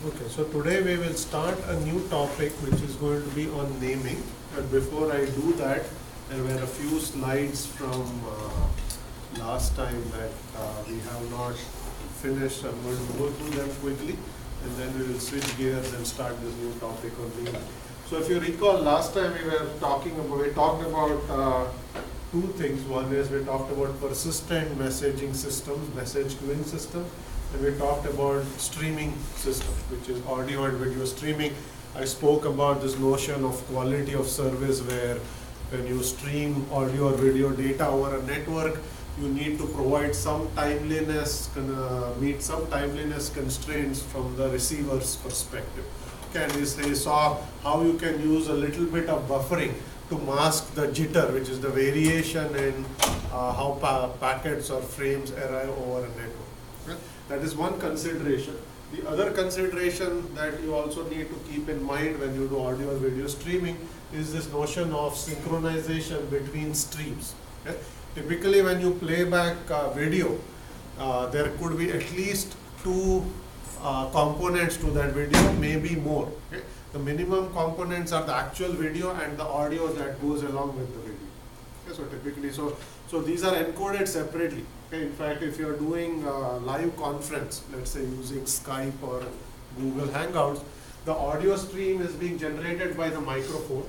Okay, so today we will start a new topic which is going to be on naming. But before I do that, there were a few slides from last time that we have not finished. I'm going to go through them quickly and then we will switch gears and start this new topic on naming. So if you recall, last time we talked about two things. One is we talked about persistent messaging systems, message queuing system. And we talked about streaming system, which is audio and video streaming. I spoke about this notion of quality of service where when you stream audio or video data over a network, you need to provide some timeliness, meet some timeliness constraints from the receiver's perspective. Okay, and we saw how you can use a little bit of buffering to mask the jitter, which is the variation in how packets or frames arrive over a network. Okay? That is one consideration. The other consideration that you also need to keep in mind when you do audio or video streaming is this notion of synchronization between streams. Okay? Typically when you play back video, there could be at least two components to that video, maybe more. Okay? The minimum components are the actual video and the audio that goes along with the video. Okay? So typically, so these are encoded separately. Okay? In fact, if you are doing a live conference, let's say using Skype or Google Hangouts, the audio stream is being generated by the microphone.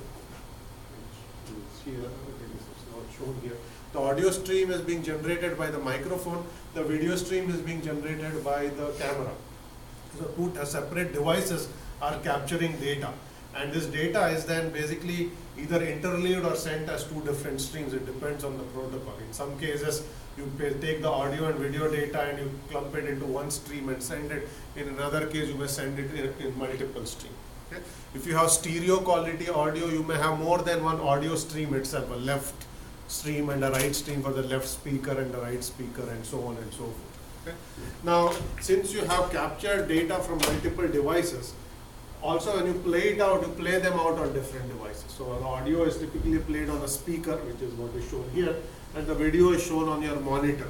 Which is here, it's not shown here. The audio stream is being generated by the microphone. The video stream is being generated by the camera. So two separate devices are capturing data. And this data is then basically either interleaved or sent as two different streams. It depends on the protocol. In some cases, you take the audio and video data and you clump it into one stream and send it. In another case, you may send it in multiple streams. Okay? If you have stereo quality audio, you may have more than one audio stream itself, a left stream and a right stream for the left speaker and the right speaker and so on and so forth. Okay? Now, since you have captured data from multiple devices, also when you play it out, you play them out on different devices. So the audio is typically played on a speaker, which is what is shown here, and the video is shown on your monitor.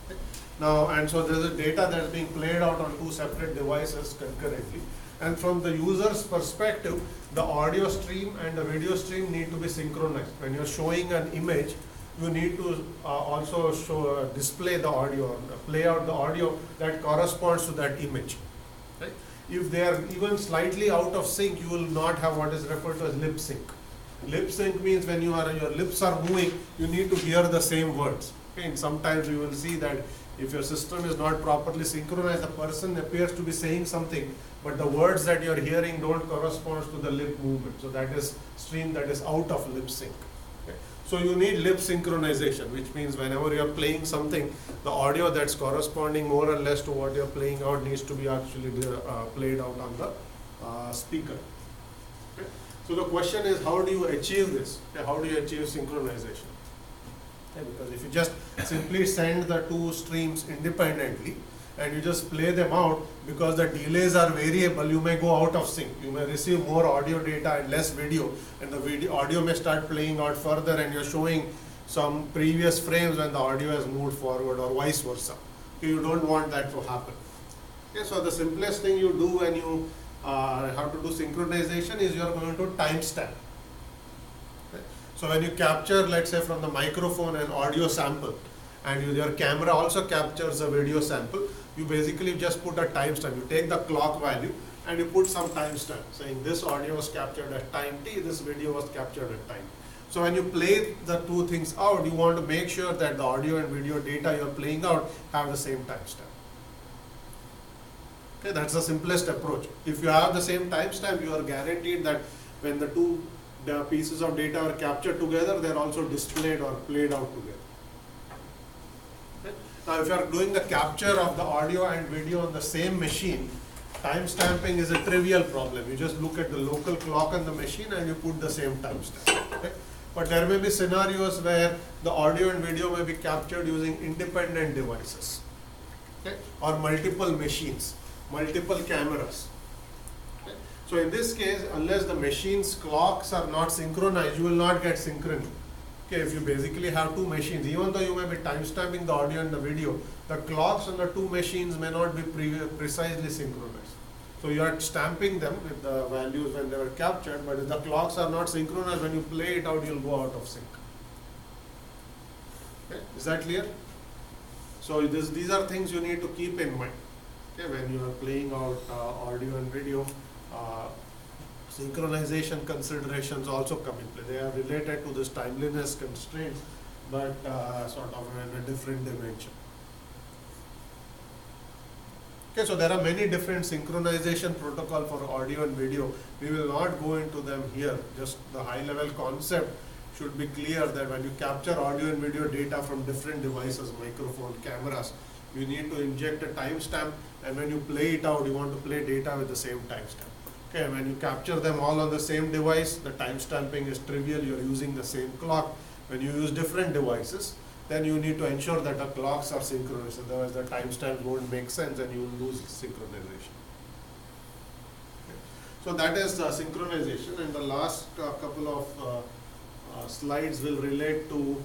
Okay? Now, and so there is a data that is being played out on two separate devices concurrently. And from the user's perspective, the audio stream and the video stream need to be synchronized. When you're showing an image, you need to also display the audio, play out the audio that corresponds to that image. Right? If they are even slightly out of sync, you will not have what is referred to as lip sync. Lip sync means when your lips are moving, you need to hear the same words. Okay? And sometimes you will see that if your system is not properly synchronized, the person appears to be saying something, but the words that you are hearing don't correspond to the lip movement. So that is stream that is out of lip sync. Okay? So you need lip synchronization, which means whenever you are playing something, the audio that's corresponding more or less to what you are playing out needs to be actually played out on the speaker. Okay? So the question is, how do you achieve this? Okay? How do you achieve synchronization? Okay? Because if you just simply send the two streams independently and you just play them out, because the delays are variable, you may go out of sync. You may receive more audio data and less video, and the audio may start playing out further and you're showing some previous frames when the audio has moved forward or vice versa. Okay? You don't want that to happen. Okay? So the simplest thing you do when you have to do synchronization is you're going to timestamp. Okay? So when you capture, let's say from the microphone, an audio sample, and your camera also captures a video sample, you basically just put a timestamp. You take the clock value and you put some timestamp saying this audio was captured at time t, this video was captured at time. So when you play the two things out, you want to make sure that the audio and video data you're playing out have the same timestamp. Okay, that's the simplest approach. If you have the same timestamp, you are guaranteed that when the two pieces of data are captured together, they're also displayed or played out together. Now, if you are doing the capture of the audio and video on the same machine, timestamping is a trivial problem. You just look at the local clock on the machine and you put the same timestamp. Okay? But there may be scenarios where the audio and video may be captured using independent devices, okay? Or multiple machines, multiple cameras. Okay? So in this case, unless the machine's clocks are not synchronized, you will not get synchrony. Okay, if you basically have two machines, even though you may be timestamping the audio and the video, the clocks on the two machines may not be precisely synchronized. So you are stamping them with the values when they were captured, but if the clocks are not synchronized, when you play it out, you'll go out of sync. Okay? Is that clear? So these are things you need to keep in mind. Okay? When you are playing out audio and video, synchronization considerations also come in play. They are related to this timeliness constraints, but sort of in a different dimension. Okay, so there are many different synchronization protocol for audio and video. We will not go into them here. Just the high level concept should be clear that when you capture audio and video data from different devices, microphone, cameras, you need to inject a timestamp, and when you play it out, you want to play data with the same timestamp. Okay, when you capture them all on the same device, the timestamping is trivial, you're using the same clock. When you use different devices, then you need to ensure that the clocks are synchronized, otherwise the timestamps won't make sense and you will lose synchronization. Okay. So that is synchronization, and the last couple of slides will relate to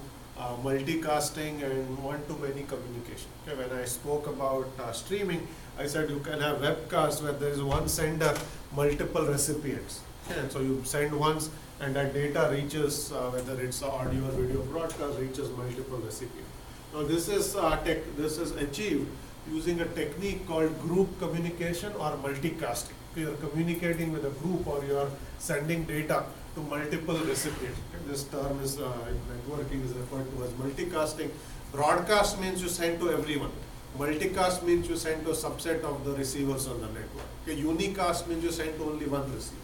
multicasting and one-to-many communication. Okay, when I spoke about streaming, I said you can have webcasts where there is one sender, multiple recipients. Okay, and so you send once, and that data reaches, whether it's audio or video broadcast, reaches multiple recipients. Now this is achieved using a technique called group communication or multicasting. You are communicating with a group, or you are sending data to multiple recipients. Okay, this term is in networking is referred to as multicasting. Broadcast means you send to everyone. Multicast means you send to a subset of the receivers on the network. Okay, unicast means you send to only one receiver.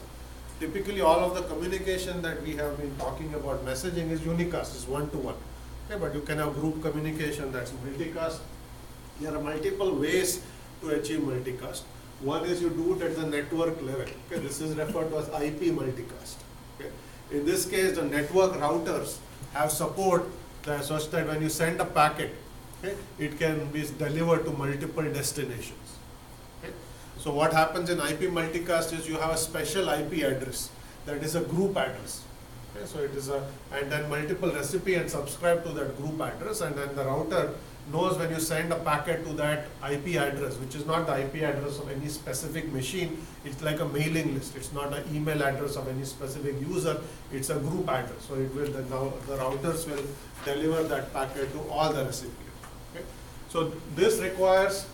Typically, all of the communication that we have been talking about messaging is unicast, is one-to-one. Okay, but you can have group communication, that's multicast. There are multiple ways to achieve multicast. One is you do it at the network level. Okay, this is referred to as IP multicast. Okay. In this case, the network routers have support such that when you send a packet, okay, it can be delivered to multiple destinations. Okay. So what happens in IP multicast is you have a special IP address that is a group address. Okay. So it is and then multiple recipients subscribe to that group address, and then the router knows when you send a packet to that IP address, which is not the IP address of any specific machine, it's like a mailing list. It's not an email address of any specific user, it's a group address. So it will, now the routers will deliver that packet to all the recipients. Okay? So this requires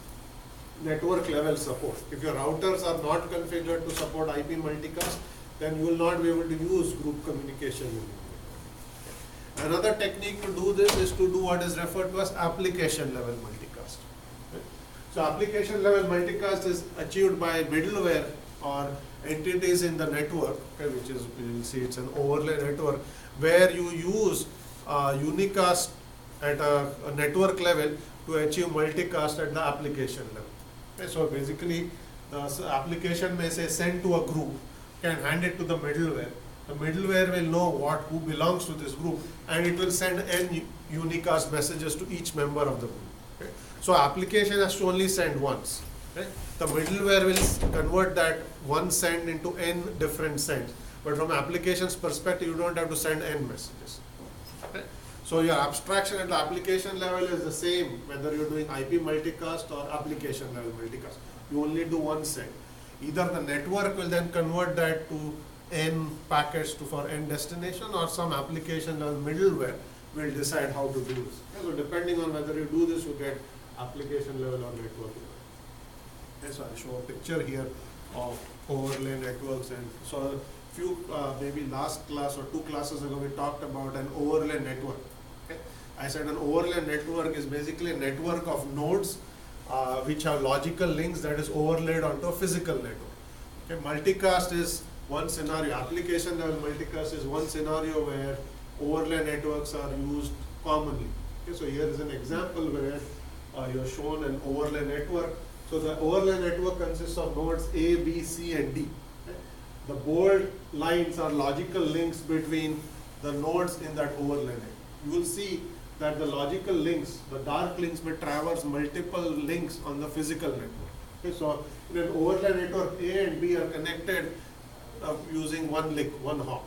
network level support. If your routers are not configured to support IP multicast, then you will not be able to use group communication. Another technique to do this is to do what is referred to as application level multicast. Okay? So application level multicast is achieved by middleware or entities in the network, okay, which is, you will see it's an overlay network, where you use unicast at a network level to achieve multicast at the application level. Okay? So basically the application may say send to a group, can hand it to the middleware. The middleware will know who belongs to this group, and it will send n unicast messages to each member of the group. Okay? So application has to only send once. Okay? The middleware will convert that one send into n different sends. But from application's perspective, you don't have to send n messages. Okay? So your abstraction at the application level is the same, whether you're doing IP multicast or application level multicast. You only do one send. Either the network will then convert that to n packets for n destination, or some application level middleware will decide how to do this. Okay, so depending on whether you do this, you get application level or network level. Okay, so I'll show a picture here of overlay networks. And so a few, maybe last class or 2 classes ago, we talked about an overlay network. Okay? I said an overlay network is basically a network of nodes which have logical links that is overlaid onto a physical network. Okay? Multicast is one scenario. Application level multicast is one scenario where overlay networks are used commonly. Okay, so here is an example where you are shown an overlay network. So the overlay network consists of nodes A, B, C, and D. Okay. The bold lines are logical links between the nodes in that overlay network. You will see that the logical links, the dark links, may traverse multiple links on the physical network. Okay, so in an overlay network, A and B are connected using one link, one hop.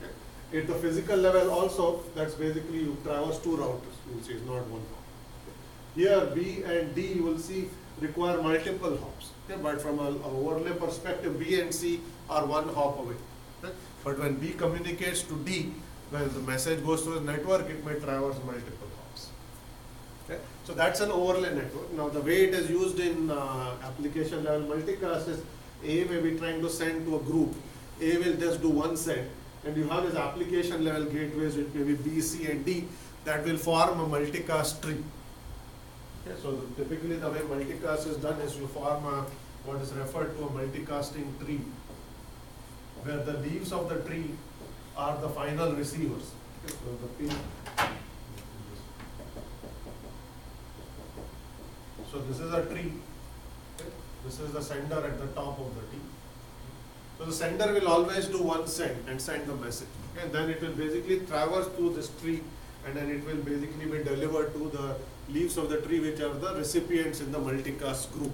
Okay. At the physical level also, that's basically you traverse 2 routers. You will see it's not one hop. Okay. Here B and D, you will see require multiple hops. Okay? But from an overlay perspective, B and C are one hop away. Okay? But when B communicates to D, when the message goes through the network, it may traverse multiple hops. Okay? So that's an overlay network. Now the way it is used in application level multicast is A may be trying to send to a group. A will just do one send, and you have this application level gateways which may be B, C and D that will form a multicast tree. Okay? So typically the way multicast is done is you form what is referred to a multicasting tree, where the leaves of the tree are the final receivers. Okay? So the pin. So this is a tree. Okay? This is the sender at the top of the tree. So the sender will always do one send and send the message. Okay? And then it will basically traverse through this tree, and then it will basically be delivered to the leaves of the tree, which are the recipients in the multicast group.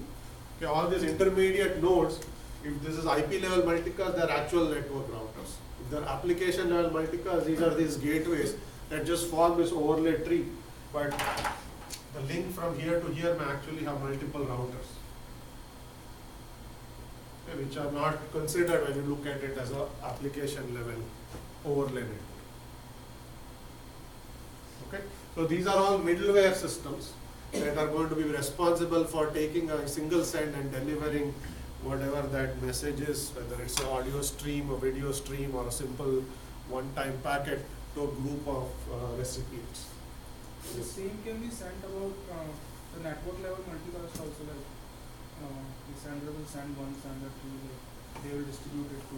Okay? All these intermediate nodes, if this is IP level multicast, they are actual network routers. If they are application level multicast, these are these gateways that just form this overlay tree. But the link from here to here may actually have multiple routers, okay, which are not considered when you look at it as an application level overlay network. Okay? So these are all middleware systems that are going to be responsible for taking a single send and delivering whatever that message is, whether it's an audio stream, a video stream, or a simple one-time packet to a group of recipients. The same can be sent about the network level multicast also, like the sender will send one sender to, like, they will distribute it to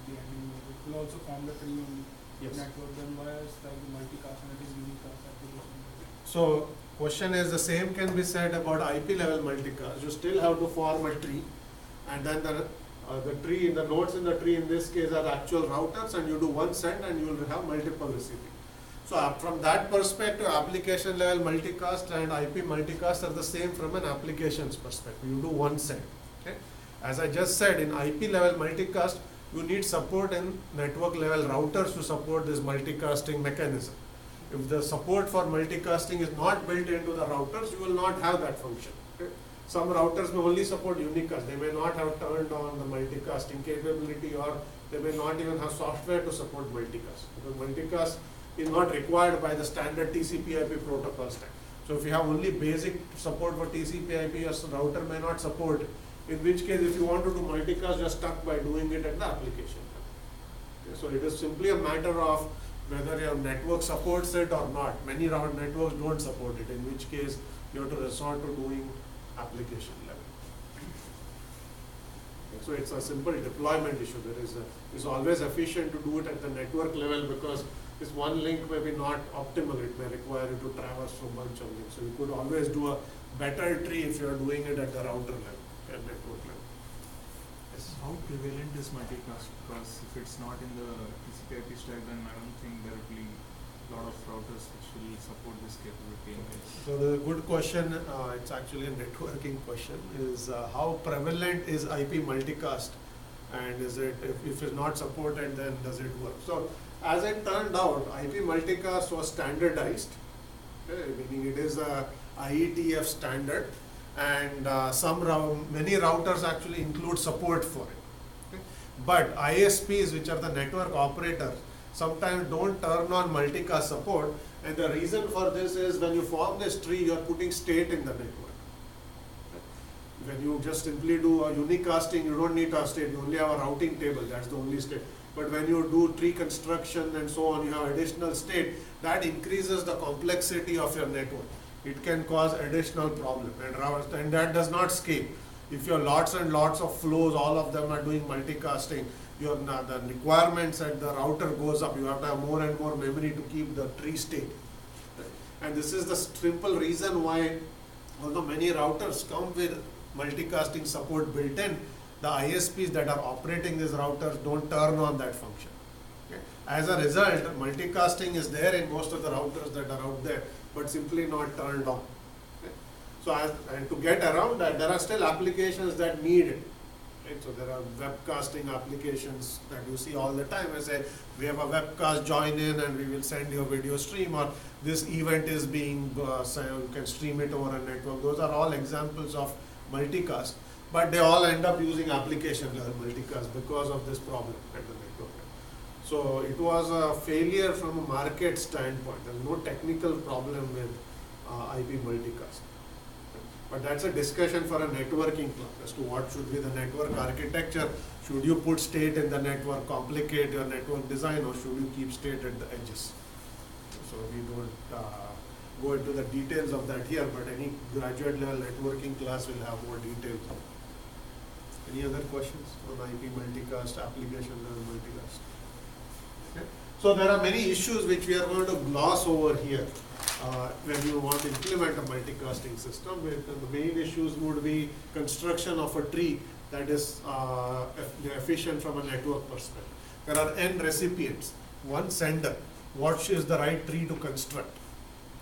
the ending node. It will also form the tree on the Yes. network. Then why is like the multicast and it is unicast application? So question is the same can be said about IP level multicast. You still have to form a tree, and then the tree, the nodes in the tree in this case are actual routers, and you do one send and you will have multiple receiving. So from that perspective, application level multicast and IP multicast are the same from an applications perspective. You do one send. Okay? As I just said, in IP level multicast, you need support in network level routers to support this multicasting mechanism. If the support for multicasting is not built into the routers, you will not have that function. Okay? Some routers may only support unicast. They may not have turned on the multicasting capability, or they may not even have software to support multicast. Because multicast is not required by the standard TCP/IP protocol stack. So if you have only basic support for TCP/IP, your router may not support it. In which case, if you want to do multicast, you're stuck by doing it at the application level. Okay, so it is simply a matter of whether your network supports it or not. Many networks don't support it, in which case you have to resort to doing application level. Okay, so it's a simple deployment issue. It's always efficient to do it at the network level, because this one link may be not optimal. It may require you to traverse through a bunch of links. So you could always do a better tree if you are doing it at the router level and network level. Yes. How prevalent is multicast? Because if it's not in the TCP/IP stack, then I don't think there will be a lot of routers which will support this capability. So the good question, it's actually a networking question, is how prevalent is IP multicast, and is it, if it's not supported, then does it work? So as it turned out, IP multicast was standardized, okay, meaning it is a IETF standard, and many routers actually include support for it. Okay? But ISPs, which are the network operators, sometimes don't turn on multicast support, and the reason for this is when you form this tree, you are putting state in the network. Okay? When you just simply do a unicasting, you don't need a state, you only have a routing table, that's the only state. But when you do tree construction and so on, you have additional state, that increases the complexity of your network. It can cause additional problem, and that does not scale. If you have lots and lots of flows, all of them are doing multicasting, the requirements at the router goes up. You have to have more and more memory to keep the tree state. And this is the simple reason why, although many routers come with multicasting support built in, the ISPs that are operating these routers don't turn on that function. Okay? As a result, multicasting is there in most of the routers that are out there, but simply not turned on. Okay? So, and to get around that, there are still applications that need it. Right? So there are webcasting applications that you see all the time. I say, we have a webcast, join in and we will send you a video stream, or this event is being, so you can stream it over a network. Those are all examples of multicast, but they all end up using application level multicast because of this problem at the network level. So it was a failure from a market standpoint. There's no technical problem with IP multicast. But that's a discussion for a networking club as to what should be the network architecture. Should you put state in the network, complicate your network design, or should you keep state at the edges? So we don't go into the details of that here, but any graduate level networking class will have more details. Any other questions on IP multicast, application level multicast? Okay. So there are many issues which we are going to gloss over here when you want to implement a multicasting system. Where the main issues would be construction of a tree that is efficient from a network perspective. There are n recipients, one sender. What is the right tree to construct?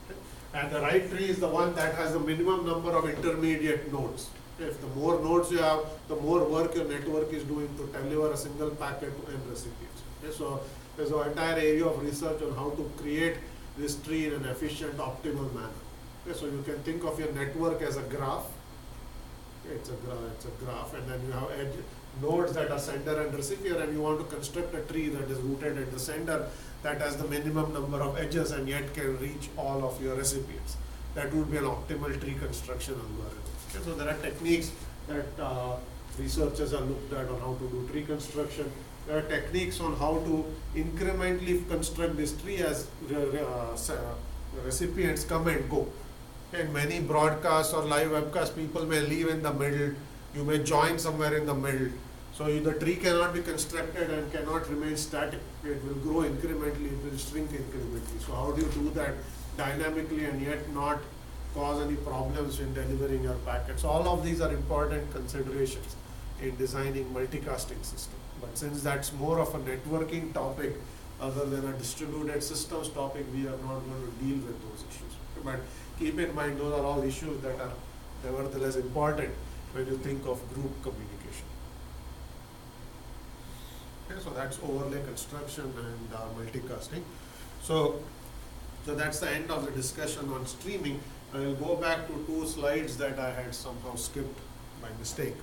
Okay. And the right tree is the one that has the minimum number of intermediate nodes. If the more nodes you have, the more work your network is doing to deliver a single packet to n recipients. Okay. So there's an entire area of research on how to create this tree in an efficient, optimal manner. Okay. So you can think of your network as a graph. Okay. It's a graph, and then you have edge nodes that are sender and receiver, and you want to construct a tree that is rooted at the sender that has the minimum number of edges and yet can reach all of your recipients. That would be an optimal tree construction algorithm. Okay, so there are techniques that researchers are looked at on how to do tree construction. There are techniques on how to incrementally construct this tree as recipients come and go. In many broadcasts or live webcasts, people may leave in the middle. You may join somewhere in the middle. So the tree cannot be constructed and cannot remain static. It will grow incrementally, it will shrink incrementally. So how do you do that dynamically and yet not cause any problems in delivering your packets? All of these are important considerations in designing multicasting system. But since that's more of a networking topic other than a distributed systems topic, we are not going to deal with those issues. But keep in mind, those are all issues that are nevertheless important when you think of group communication. Okay, so that's overlay construction and multicasting. So that's the end of the discussion on streaming. I will go back to two slides that I had somehow skipped by mistake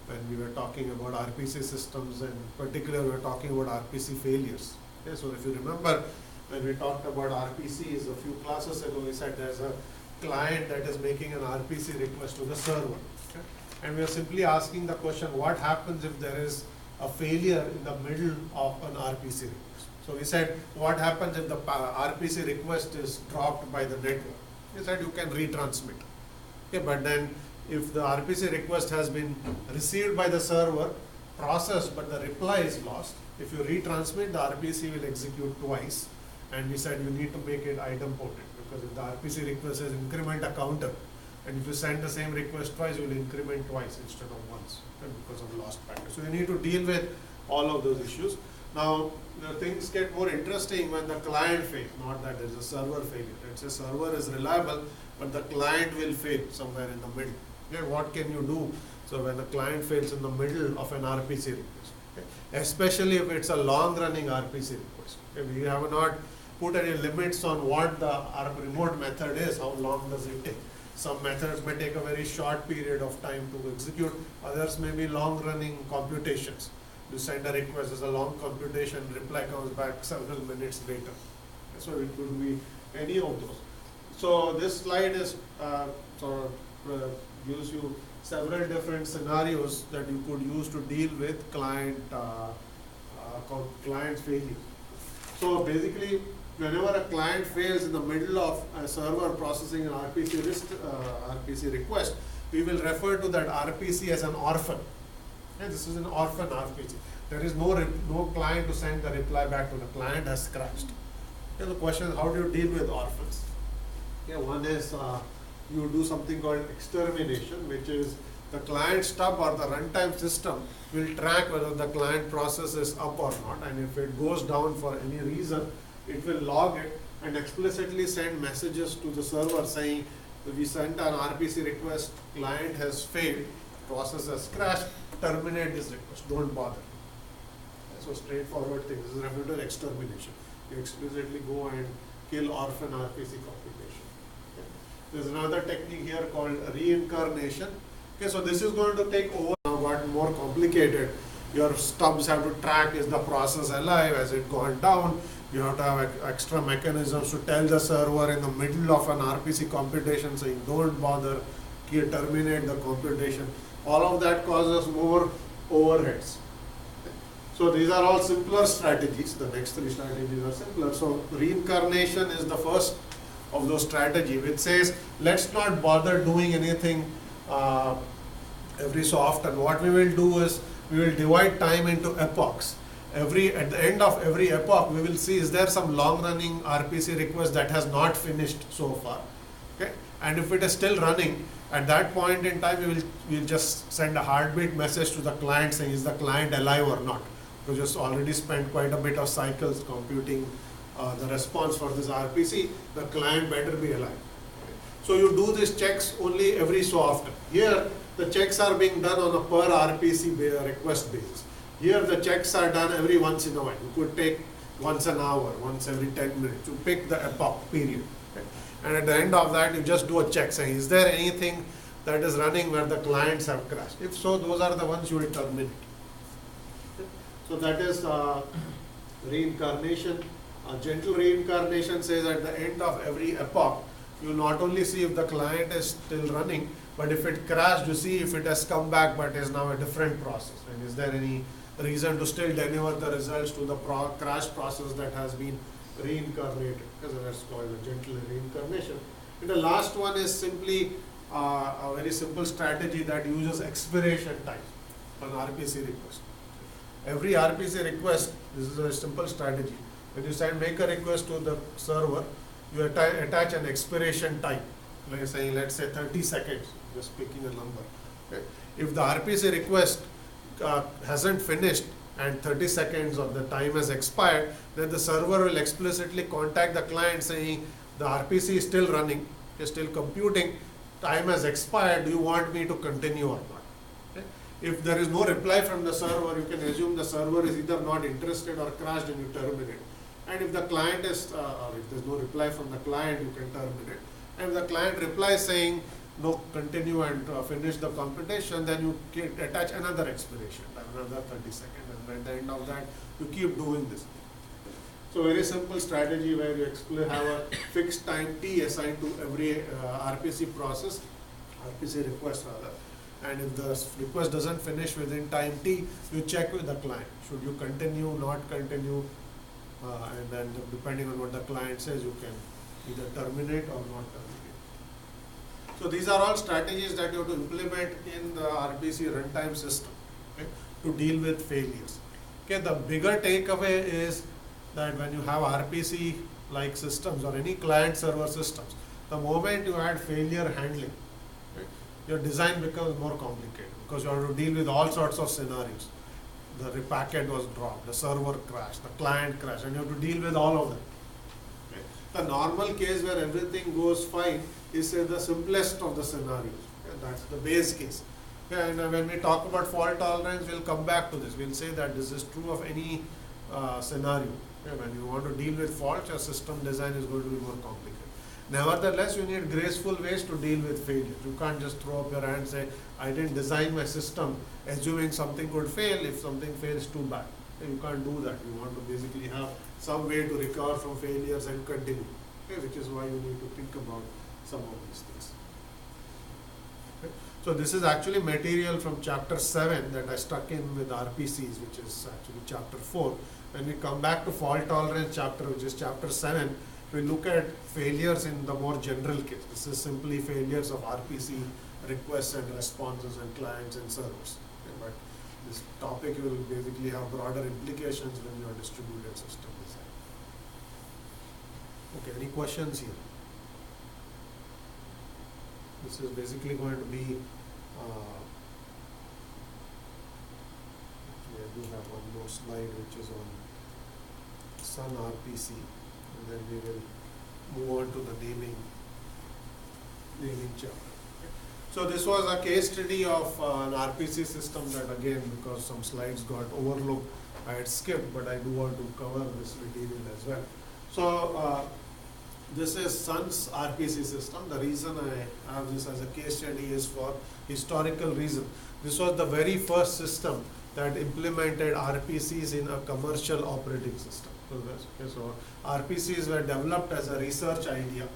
when we were talking about RPC systems, and particularly we were talking about RPC failures. Okay, so if you remember, when we talked about RPCs a few classes ago, we said there's a client that is making an RPC request to the server. Okay? And we are simply asking the question, what happens if there is a failure in the middle of an RPC request? So we said, what happens if the RPC request is dropped by the network? We said you can retransmit. Okay, but then if the RPC request has been received by the server, processed, but the reply is lost, if you retransmit, the RPC will execute twice. And we said you need to make it idempotent, because if the RPC request is increment a counter, and if you send the same request twice, you will increment twice instead of once, okay, because of lost packet. So you need to deal with all of those issues. Now, the things get more interesting when the client fails, not that there is a server failure. Let's say server is reliable, but the client will fail somewhere in the middle. Okay, what can you do? So when the client fails in the middle of an RPC request, okay, especially if it's a long-running RPC request. Okay, we have not put any limits on what the remote method is, how long does it take. Some methods may take a very short period of time to execute, others may be long-running computations. You send a request, there's a long computation, reply comes back several minutes later. So it could be any of those. So this slide is gives you several different scenarios that you could use to deal with client failure. So basically, whenever a client fails in the middle of a server processing an RPC request, we will refer to that RPC as an orphan. Okay, this is an orphan RPC. There is no client to send the reply back to. The client has crashed. Okay, the question is, how do you deal with orphans? Okay, one is you do something called extermination, which is the client stub or the runtime system will track whether the client process is up or not, and if it goes down for any reason, it will log it and explicitly send messages to the server saying, we sent an RPC request, client has failed, process has crashed, terminate this request, don't bother. So straightforward thing, this is referred to extermination. You explicitly go and kill orphan RPC computation. Okay. There's another technique here called reincarnation. Okay, so this is going to take over, now got more complicated. Your stubs have to track, is the process alive, has it gone down? You have to have extra mechanisms to tell the server in the middle of an RPC computation saying don't bother, terminate the computation. All of that causes more overheads. So these are all simpler strategies. The next three strategies are simpler. So reincarnation is the first of those strategies, which says let's not bother doing anything every so often. What we will do is we will divide time into epochs. At the end of every epoch, we will see is there some long-running RPC request that has not finished so far. Okay, and if it is still running, at that point in time, we will just send a heartbeat message to the client saying is the client alive or not. We just already spent quite a bit of cycles computing the response for this RPC. The client better be alive. Okay. So you do these checks only every so often. Here, the checks are being done on a per RPC request basis. Here the checks are done every once in a while. You could take once an hour, once every 10 minutes. You pick the epoch period. Okay. And at the end of that, you just do a check saying, is there anything that is running where the clients have crashed? If so, those are the ones you will terminate. Okay. So that is reincarnation. Gentle reincarnation says at the end of every epoch, you not only see if the client is still running, but if it crashed, you see if it has come back but is now a different process. And is there any reason to still deliver the results to the crash process that has been reincarnated? Because that's called a gentle reincarnation. And the last one is simply a very simple strategy that uses expiration time on RPC request. Every RPC request, this is a simple strategy. When you make a request to the server, you attach an expiration time. Let's say 30 seconds, just picking a number. Okay. If the RPC request hasn't finished and 30 seconds of the time has expired, then the server will explicitly contact the client saying the RPC is still running, is still computing, time has expired, do you want me to continue or not? Okay. If there is no reply from the server, you can assume the server is either not interested or crashed and you terminate. And if the client is, or if there is no reply from the client, you can terminate. And if the client replies saying, no, continue and finish the computation, then you can attach another expiration, another 30 seconds. And at the end of that, you keep doing this. So very simple strategy where you have a fixed time T assigned to every RPC process, RPC request rather. And if the request doesn't finish within time T, you check with the client. Should you continue, not continue? And then depending on what the client says, you can either terminate or not terminate. So these are all strategies that you have to implement in the RPC runtime system, okay, to deal with failures. Okay, the bigger takeaway is that when you have RPC like systems or any client server systems, the moment you add failure handling, okay, your design becomes more complicated because you have to deal with all sorts of scenarios. The packet was dropped, the server crashed, the client crashed, and you have to deal with all of them. Okay. The normal case where everything goes fine is the simplest of the scenarios. Okay. That's the base case. Okay. And when we talk about fault tolerance, we'll come back to this. We'll say that this is true of any scenario. Okay. When you want to deal with faults, your system design is going to be more complicated. Nevertheless, you need graceful ways to deal with failures. You can't just throw up your hand and say, I didn't design my system assuming something could fail. If something fails, too bad. You can't do that. You want to basically have some way to recover from failures and continue. Okay, which is why you need to think about some of these things. Okay. So this is actually material from chapter 7 that I stuck in with RPCs, which is actually chapter 4. When we come back to fault tolerance chapter, which is chapter 7, we look at failures in the more general case. This is simply failures of RPC requests and responses and clients and servers. Okay, but this topic will basically have broader implications when you are distributed system design. Okay, any questions here? This is basically going to be, I do have one more slide which is on Sun RPC. And then we will move on to the naming chapter. Okay. So this was a case study of an RPC system that, again, because some slides got overlooked, I had skipped, but I do want to cover this material as well. So This is Sun's RPC system. The reason I have this as a case study is for historical reason. This was the very first system that implemented RPCs in a commercial operating system. So RPCs were developed as a research idea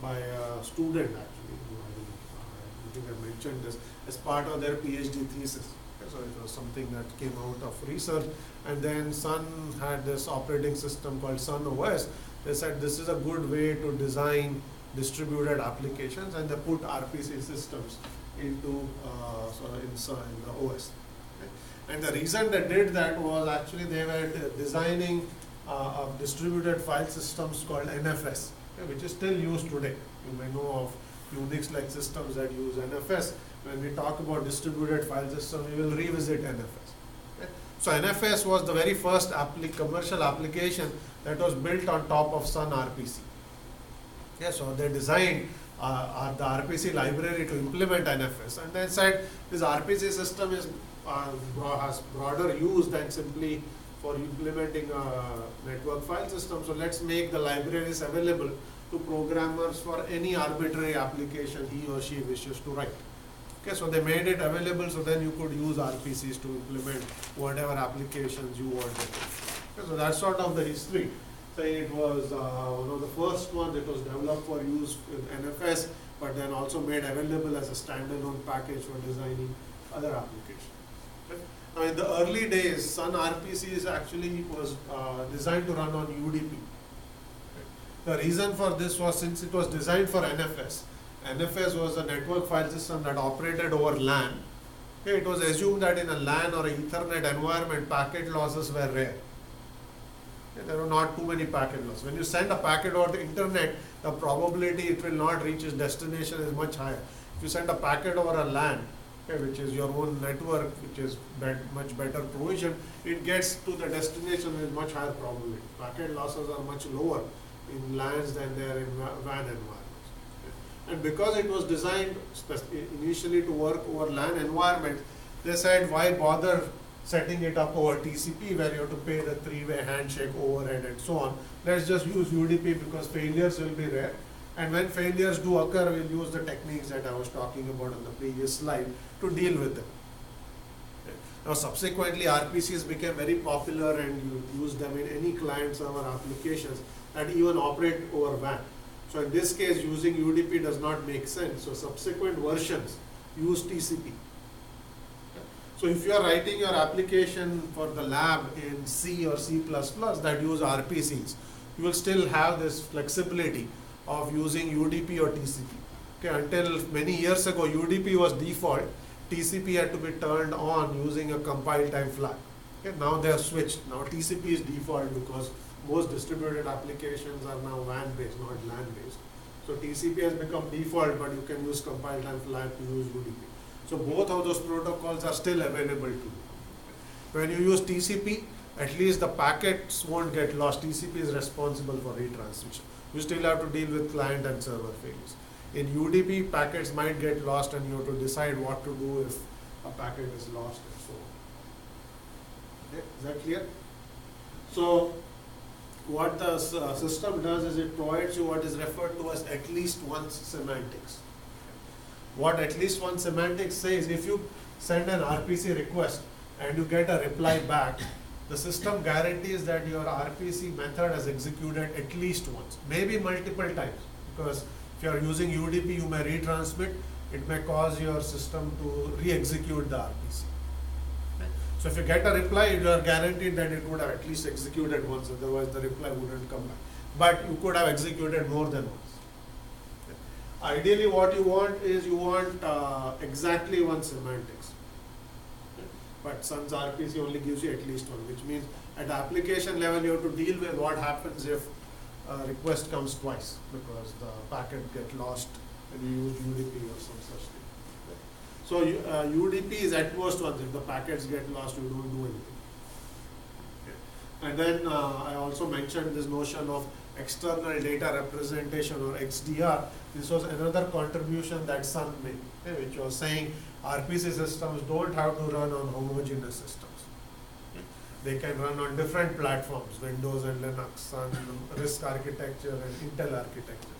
by a student actually. I think I mentioned this as part of their PhD thesis. So it was something that came out of research, and then Sun had this operating system called Sun OS. They said this is a good way to design distributed applications, and they put RPC systems into in the OS. Okay. And the reason they did that was actually they were designing distributed file systems called NFS, okay, which is still used today. You may know of Unix-like systems that use NFS. When we talk about distributed file system, we will revisit NFS. Okay. So NFS was the very first commercial application that was built on top of Sun RPC. Yeah, so they designed the RPC library to implement NFS, and they said this RPC system has broader use than simply for implementing a network file system. So let's make the libraries available to programmers for any arbitrary application he or she wishes to write. Okay, so they made it available, so then you could use RPCs to implement whatever applications you wanted. Okay, so that's sort of the history. Saying it was one of the first ones that was developed for use with NFS, but then also made available as a standalone package for designing other applications. Okay. Now in the early days, Sun RPCs actually was designed to run on UDP. The reason for this was since it was designed for NFS. NFS was a network file system that operated over LAN. Okay, it was assumed that in a LAN or an Ethernet environment, packet losses were rare. Okay, there were not too many packet losses. When you send a packet over the internet, the probability it will not reach its destination is much higher. If you send a packet over a LAN, okay, which is your own network, which is much better provision, it gets to the destination with much higher probability. Packet losses are much lower in LANs than they are in WAN environments. And because it was designed initially to work over LAN environments, they said why bother setting it up over TCP where you have to pay the three-way handshake overhead and so on. Let's just use UDP because failures will be rare. And when failures do occur, we'll use the techniques that I was talking about on the previous slide to deal with them. Okay. Now subsequently RPCs became very popular and you use them in any client server applications that even operate over WAN. So in this case, using UDP does not make sense. So subsequent versions use TCP. So if you are writing your application for the lab in C or C++ that use RPCs, you will still have this flexibility of using UDP or TCP. Okay, until many years ago, UDP was default. TCP had to be turned on using a compile time flag. Okay, now they have switched. Now TCP is default because most distributed applications are now WAN based, not LAN based. So TCP has become default, but you can use compile time flag to use UDP. So both of those protocols are still available to you. When you use TCP, at least the packets won't get lost. TCP is responsible for retransmission. You still have to deal with client and server failures. In UDP, packets might get lost and you have to decide what to do if a packet is lost and so on. Okay, is that clear? So what the system does is it provides you what is referred to as at least once semantics. What at least once semantics says, if you send an RPC request and you get a reply back, the system guarantees that your RPC method has executed at least once, maybe multiple times, because if you are using UDP, you may retransmit, it may cause your system to re-execute the RPC. So if you get a reply, you are guaranteed that it would have at least executed once, otherwise the reply wouldn't come back. But you could have executed more than once. Ideally what you want is you want exactly one semantics. But Sun's RPC only gives you at least one, which means at application level you have to deal with what happens if a request comes twice because the packet gets lost and you use UDP or some such thing. So UDP is at most once. If the packets get lost, you don't do anything. Okay. And then I also mentioned this notion of external data representation or XDR. This was another contribution that Sun made, okay, which was saying RPC systems don't have to run on homogeneous systems. Okay. They can run on different platforms, Windows and Linux, on RISC architecture and Intel architecture.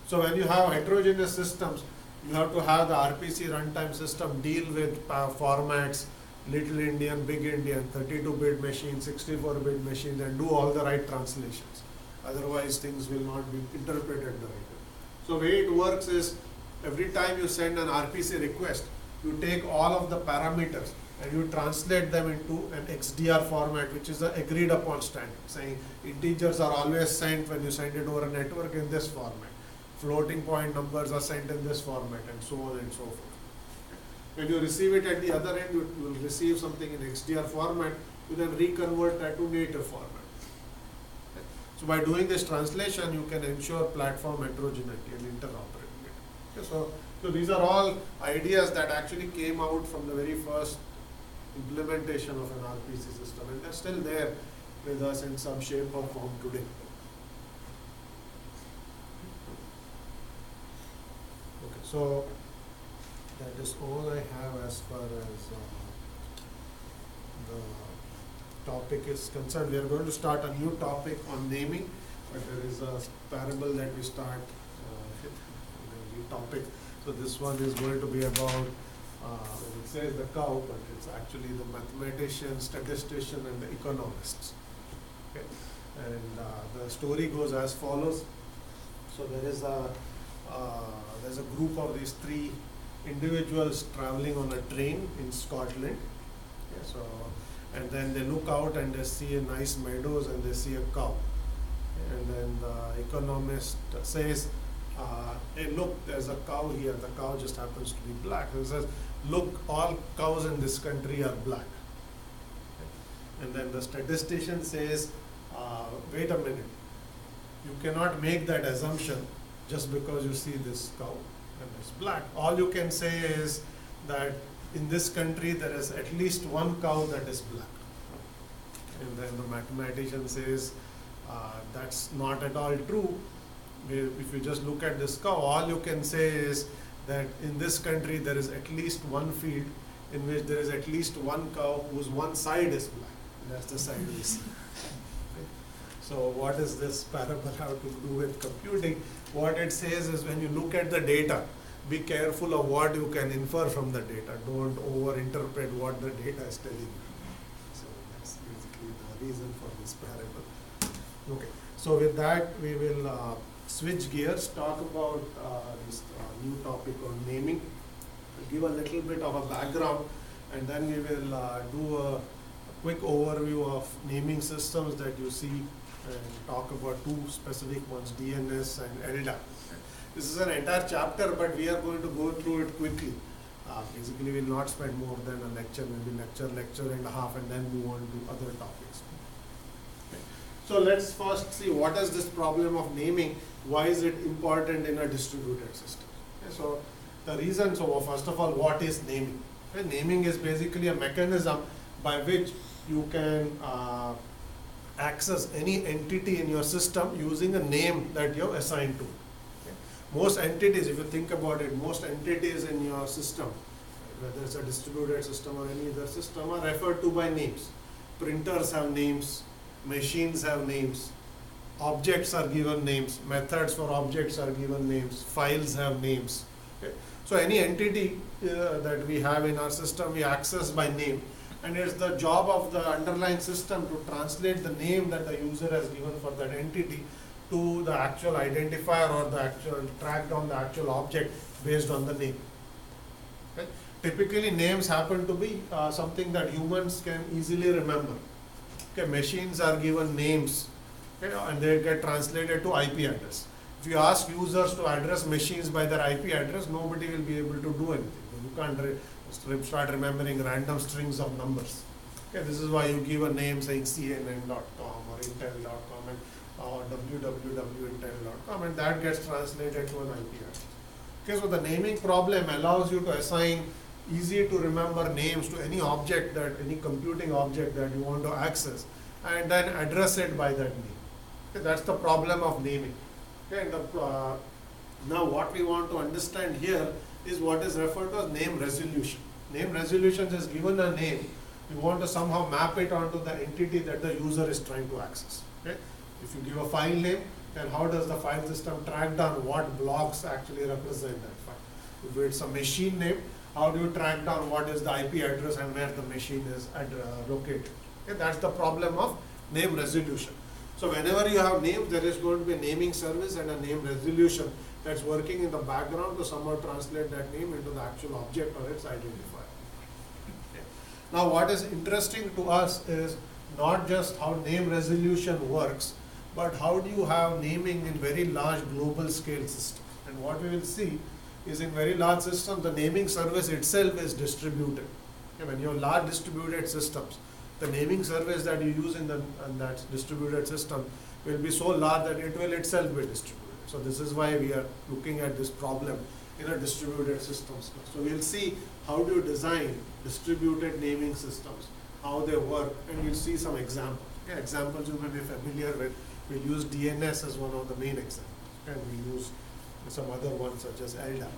So when you have heterogeneous systems, you have to have the RPC runtime system deal with formats, little Indian, big Indian, 32-bit machine, 64-bit machine, and do all the right translations. Otherwise, things will not be interpreted the right way. So the way it works is, every time you send an RPC request, you take all of the parameters and you translate them into an XDR format, which is the agreed upon standard, saying integers are always sent when you send it over a network in this format. Floating point numbers are sent in this format, and so on and so forth. When you receive it at the other end, you will receive something in XDR format, you then reconvert that to native format. So by doing this translation, you can ensure platform heterogeneity and interoperability. Okay, so these are all ideas that actually came out from the very first implementation of an RPC system, and they're still there with us in some shape or form today. Okay, so that is all I have as far as the topic is concerned. We are going to start a new topic on naming, but there is a parable that we start a new topic. So this one is going to be about, it says the cow, but it's actually the mathematician, statistician, and the economists. Okay. And the story goes as follows. So there's a group of these three individuals traveling on a train in Scotland. Okay, so, and then they look out and they see a nice meadows and they see a cow. And then the economist says, hey, look, there's a cow here. The cow just happens to be black. And he says, look, all cows in this country are black. Okay. And then the statistician says, wait a minute. You cannot make that assumption just because you see this cow and it's black. All you can say is that in this country there is at least one cow that is black. And then the mathematician says, that's not at all true. If you just look at this cow, all you can say is that in this country there is at least one field in which there is at least one cow whose one side is black. That's the side we see. So what does this parable have to do with computing? What it says is, when you look at the data, be careful of what you can infer from the data. Don't over-interpret what the data is telling you. So that's basically the reason for this parable. Okay. So with that, we will switch gears, talk about this new topic on naming, give a little bit of a background, and then we will do a quick overview of naming systems that you see, and talk about two specific ones, DNS and LDAP. This is an entire chapter, but we are going to go through it quickly. Basically, we will not spend more than a lecture, maybe lecture and a half, and then move on to other topics. Okay. So let's first see, what is this problem of naming? Why is it important in a distributed system? Okay. So the reason, so first of all, what is naming? Okay. Naming is basically a mechanism by which you can access any entity in your system using a name that you have assigned to. Okay. Most entities, if you think about it, most entities in your system, whether it's a distributed system or any other system, are referred to by names. Printers have names, machines have names, objects are given names, methods for objects are given names, files have names. Okay. So any entity that we have in our system, we access by name. And it's the job of the underlying system to translate the name that the user has given for that entity to the actual identifier, or the actual track down the actual object based on the name. Okay. Typically, names happen to be something that humans can easily remember. Okay. Machines are given names, okay, and they get translated to IP address. If you ask users to address machines by their IP address, nobody will be able to do anything. You can't start remembering random strings of numbers. Okay, this is why you give a name saying CNN.com or Intel.com or www.intel.com, and that gets translated to an IP address. Okay, so the naming problem allows you to assign easy to remember names to any object, that any computing object that you want to access, and then address it by that name. Okay, that's the problem of naming. Okay, and now what we want to understand here is what is referred to as name resolution. Name resolution is given a name You want to somehow map it onto the entity that the user is trying to access. Okay? If you give a file name, then how does the file system track down what blocks actually represent that file? If it's a machine name, how do you track down what is the IP address and where the machine is located? Okay? That's the problem of name resolution. So whenever you have names, there is going to be a naming service and a name resolution that's working in the background to somehow translate that name into the actual object or its identifier. Okay. Now what is interesting to us is not just how name resolution works, but how do you have naming in very large global scale systems. And what we will see is in very large systems, the naming service itself is distributed. Okay, when you have large distributed systems, the naming service that you use in that distributed system will be so large that it will itself be distributed. So this is why we are looking at this problem in a distributed systems. So we'll see how do you design distributed naming systems, how they work, and we'll see some examples. Okay, examples you may be familiar with. We'll use DNS as one of the main examples, and we'll use some other ones such as LDAP.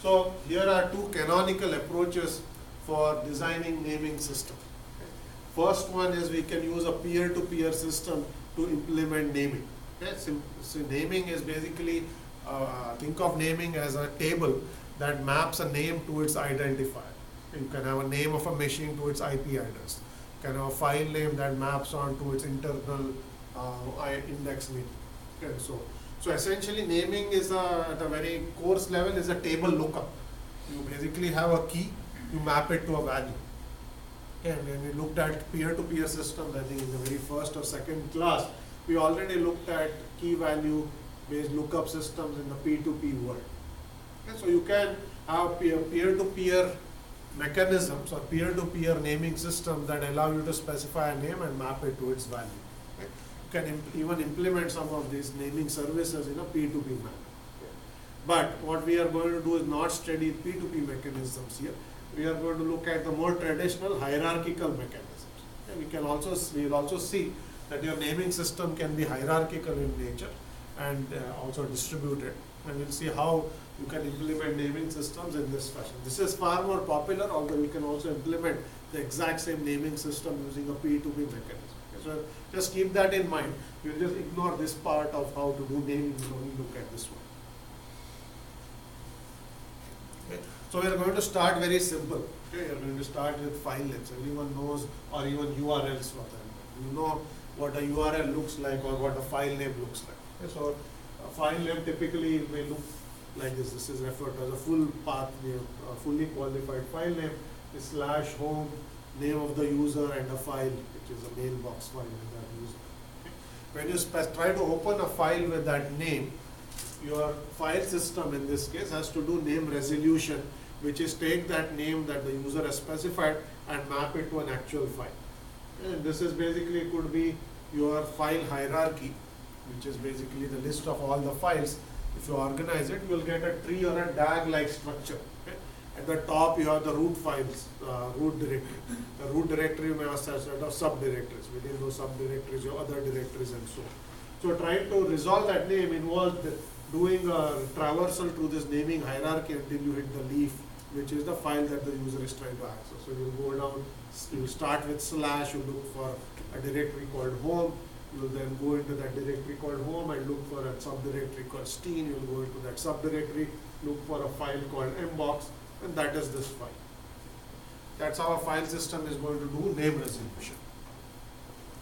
So here are two canonical approaches for designing naming system. Okay. First one is we can use a peer-to-peer system to implement naming. Okay. So naming is basically, think of naming as a table that maps a name to its identifier. You can have a name of a machine to its IP address. You can have a file name that maps onto its internal index name. Okay. So essentially naming is at a very coarse level is a table lookup. You basically have a key, you map it to a value. And when we looked at peer-to-peer systems, I think in the very first or second class, we already looked at key value based lookup systems in the P2P world. Okay, so you can have peer-to-peer mechanisms or peer-to-peer naming systems that allow you to specify a name and map it to its value. Okay. You can even implement some of these naming services in a P2P manner. But what we are going to do is not study P2P mechanisms here. We are going to look at the more traditional hierarchical mechanisms. And we will also see that your naming system can be hierarchical in nature and also distributed. And we'll see how you can implement naming systems in this fashion. This is far more popular, although we can also implement the exact same naming system using a P2P mechanism. Okay, so just keep that in mind. We'll just ignore this part of how to do naming. We'll only look at this one. Okay. So we are going to start very simple. Okay, we are going to start with file names. Everyone knows, or even URLs for them. You know what a URL looks like or what a file name looks like. Okay, so a file name typically may look like this. This is referred to as a full path name, a fully qualified file name is /home, name of the user, and a file, which is a mailbox file with that user. Okay. When you try to open a file with that name, your file system in this case has to do name resolution, which is take that name that the user has specified and map it to an actual file. And this is basically could be your file hierarchy, which is basically the list of all the files. If you organize it, you will get a tree or a DAG-like structure. Okay? At the top, you have the root files, root directory. The root directory may have a set of subdirectories. Within those subdirectories, your other directories and so on. So trying to resolve that name involves doing a traversal through this naming hierarchy until you hit the leaf, which is the file that the user is trying to access. So you will go down, you start with /, you look for a directory called home, you will then go into that directory called home and look for a subdirectory called steen, you will go into that subdirectory, look for a file called mbox, and that is this file. That's how a file system is going to do name resolution.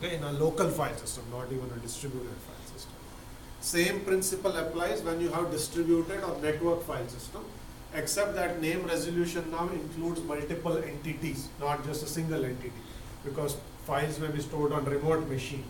Okay, in a local file system, not even a distributed file system. Same principle applies when you have distributed or network file system, except that name resolution now includes multiple entities, not just a single entity, because files may be stored on remote machine.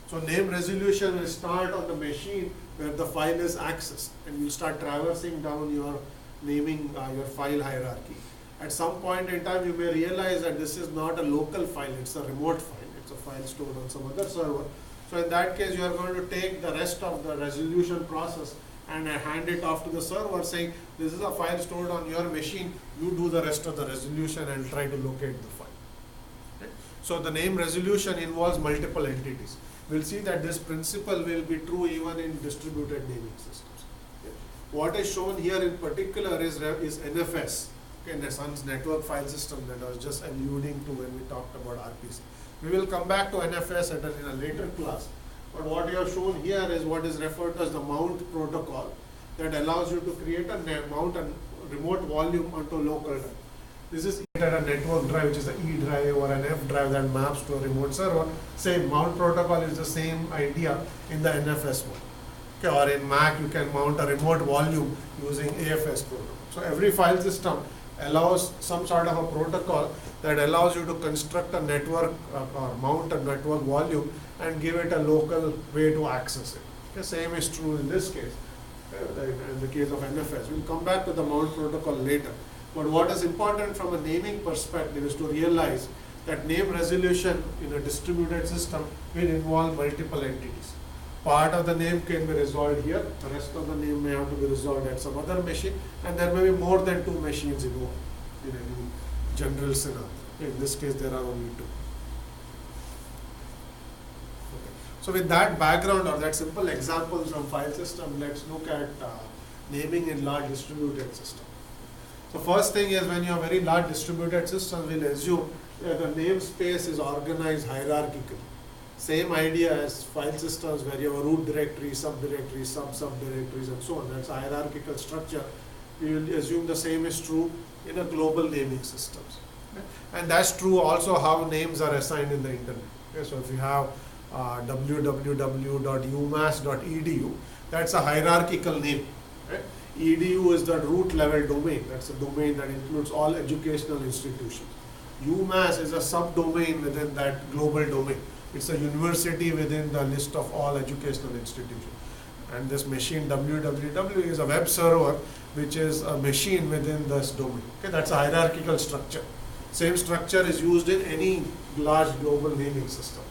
So name resolution will start on the machine where the file is accessed, and you start traversing down your naming your file hierarchy. At some point in time, you may realize that this is not a local file, it's a remote file. It's a file stored on some other server. So in that case, you are going to take the rest of the resolution process and hand it off to the server saying, this is a file stored on your machine, you do the rest of the resolution and try to locate the file. Okay? So the name resolution involves multiple entities. We'll see that this principle will be true even in distributed naming systems. Okay? What is shown here in particular is NFS, Okay, the Sun's network file system that I was just alluding to when we talked about RPC. We will come back to NFS in a later class. But what you have shown here is what is referred to as the mount protocol that allows you to create a mount a remote volume onto local drive. This is at a network drive, which is the E drive or an F drive that maps to a remote server. Same mount protocol is the same idea in the NFS mode. Okay, or in Mac you can mount a remote volume using AFS protocol. So every file system allows some sort of a protocol that allows you to construct a network or mount a network volume and give it a local way to access it. Okay, same is true in this case, in the case of NFS. We'll come back to the mount protocol later. But what is important from a naming perspective is to realize that name resolution in a distributed system will involve multiple entities. Part of the name can be resolved here, the rest of the name may have to be resolved at some other machine, and there may be more than 2 machines involved in any general scenario. In this case, there are only 2. Okay. So with that background or that simple example from file system, let's look at naming in large distributed system. So first thing is when you have very large distributed systems, we'll assume that the namespace is organized hierarchically. Same idea as file systems where you have a root directory, subdirectory, subdirectories and so on. That's a hierarchical structure. We will assume the same is true in a global naming systems. Okay. And that's true also how names are assigned in the internet. Okay. So if you have www.umass.edu, that's a hierarchical name. Okay. EDU is the root level domain. That's a domain that includes all educational institutions. UMass is a subdomain within that global domain. It's a university within the list of all educational institutions. And this machine www is a web server, which is a machine within this domain. Okay, that's a hierarchical structure. Same structure is used in any large global naming system.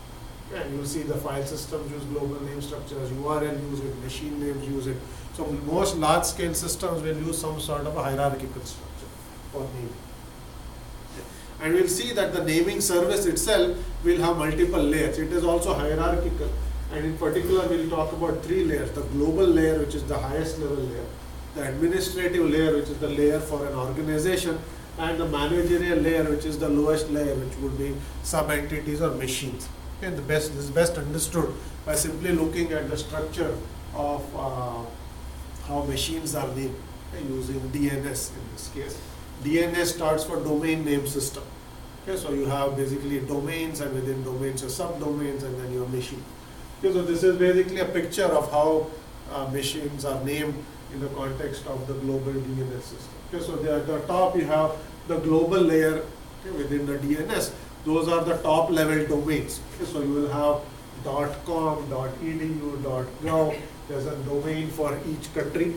Okay, and you'll see the file systems use global name structures, URL use it, machine names use it. So most large scale systems will use some sort of a hierarchical structure for naming. And we'll see that the naming service itself will have multiple layers. It is also hierarchical. And in particular, we'll talk about 3 layers. The global layer, which is the highest level layer. The administrative layer, which is the layer for an organization. And the managerial layer, which is the lowest layer, which would be sub-entities or machines. And this is best understood by simply looking at the structure of how machines are named, using DNS in this case. DNS starts for domain name system. Okay, so you have basically domains, and within domains your subdomains, and then your machine. Okay, so this is basically a picture of how machines are named in the context of the global DNS system. Okay, so at the top you have the global layer, okay, within the DNS. Those are the top level domains. Okay, so you will have .com, .edu, .gov. There's a domain for each country.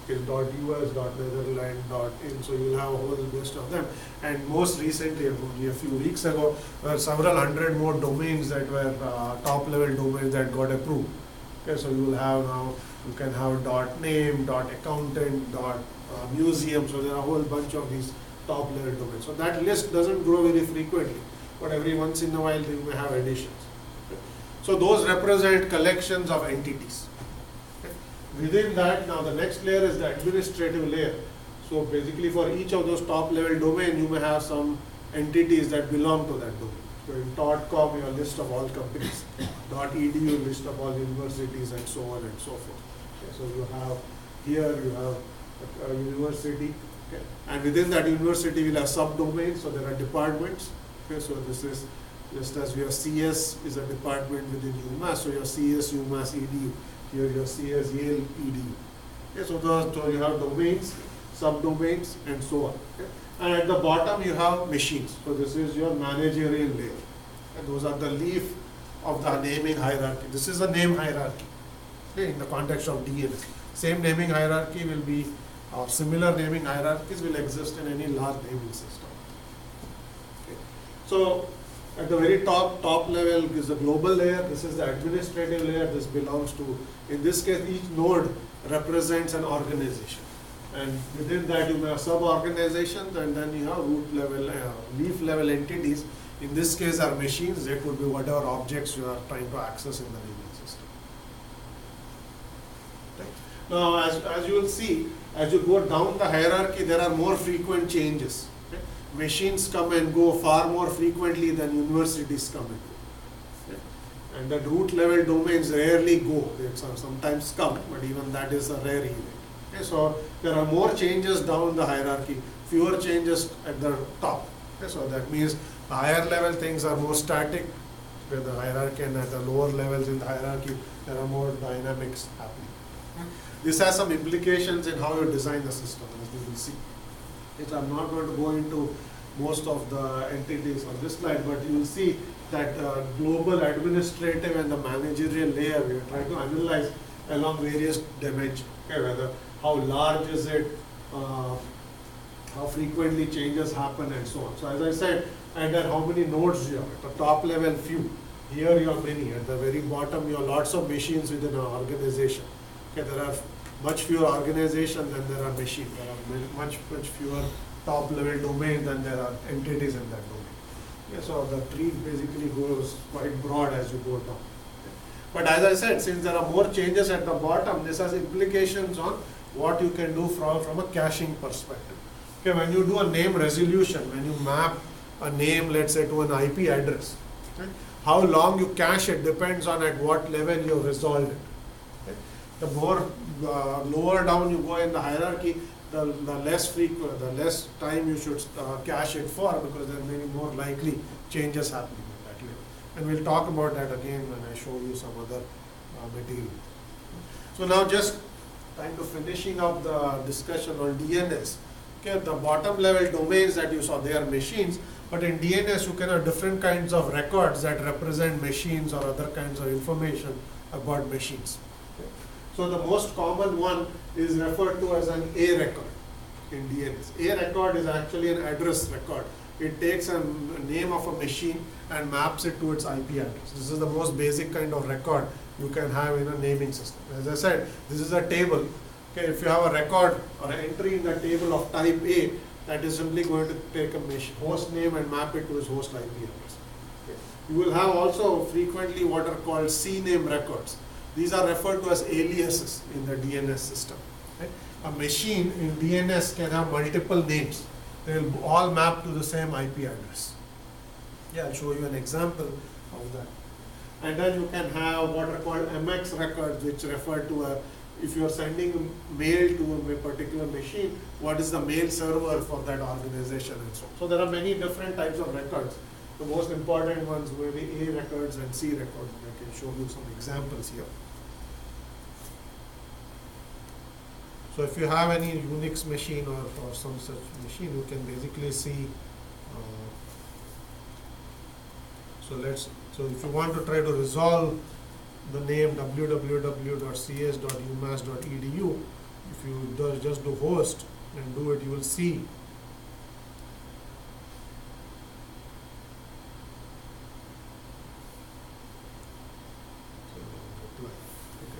Is .us, .netherlands, .in, so you'll have a whole list of them. And most recently, only a few weeks ago, there were several hundred more domains that were top level domains that got approved. Okay, so you will have now, you can have .name, .accountant, .museum, so there are a whole bunch of these top level domains. So that list doesn't grow very frequently, but every once in a while you may have additions. Okay. So those represent collections of entities. Within that, now the next layer is the administrative layer. So basically for each of those top level domain, you may have some entities that belong to that domain. So in .com, your list of all companies. .edu, list of all universities, and so on and so forth. Okay, so you have here, you have a university. Okay, and within that university, we'll have subdomains. So there are departments. Okay, so this is just as your CS is a department within UMass. So your CS, UMass, EDU. Here your CS, Yale, EDU. Okay, so you have domains, subdomains, and so on. Okay. And at the bottom you have machines. So this is your managerial layer. And those are the leaf of the naming hierarchy. This is a name hierarchy, okay, in the context of DNS. Same naming hierarchy will be, or similar naming hierarchies will exist in any large naming system. Okay. So at the very top level is the global layer. This is the administrative layer. This belongs to, in this case, each node represents an organization. And within that you may have sub-organizations, and then you have root level, leaf level entities. In this case are machines. They could be whatever objects you are trying to access in the naming system. Right. Now as you will see, As you go down the hierarchy, there are more frequent changes. Okay? Machines come and go far more frequently than universities come and go. Okay? And the root level domains rarely go. They sometimes come, but even that is a rare event. Okay? So there are more changes down the hierarchy, fewer changes at the top. Okay? So that means the higher level things are more static with the hierarchy, and at the lower levels in the hierarchy, there are more dynamics happening. This has some implications in how you design the system, as we will see. Which I'm not going to go into most of the entities on this slide, but you will see that global administrative and the managerial layer, we are trying to analyze along various dimensions. Okay, whether how large is it, how frequently changes happen, and so on. So as I said, and then how many nodes you have. At the top level, few. Here you have many. At the very bottom, you have lots of machines within an organization. Okay, there are much fewer organizations than there are machines. There are much fewer top level domains than there are entities in that domain. Okay, so the tree basically goes quite broad as you go down. But as I said, since there are more changes at the bottom, this has implications on what you can do from a caching perspective. Okay, when you do a name resolution, when you map a name, let's say, to an IP address, okay, how long you cache it depends on at what level you have resolved it. Okay. The more lower down you go in the hierarchy, the less frequent, the less time you should cache it for, because there are many more likely changes happening at that level. And we'll talk about that again when I show you some other material. So now just trying to finishing up the discussion on DNS. Okay, the bottom level domains that you saw, they are machines, but in DNS you can have different kinds of records that represent machines or other kinds of information about machines. Okay. So the most common one is referred to as an A record in DNS. A record is actually an address record. It takes a name of a machine and maps it to its IP address. This is the most basic kind of record you can have in a naming system. As I said, this is a table. Okay, if you have a record or an entry in the table of type A, that is simply going to take a host name and map it to its host IP address. Okay. You will have also frequently what are called CNAME records. These are referred to as aliases in the DNS system. Okay. A machine in DNS can have multiple names. They will all map to the same IP address. Yeah, I'll show you an example of that. And then you can have what are called MX records, which refer to if you are sending mail to a particular machine, what is the mail server for that organization and so on. So there are many different types of records. The most important ones will be A records and C records. I can show you some examples here. So if you have any Unix machine or some such machine, you can basically see. So if you want to try to resolve the name www.cs.umass.edu, if you just do host and do it, you will see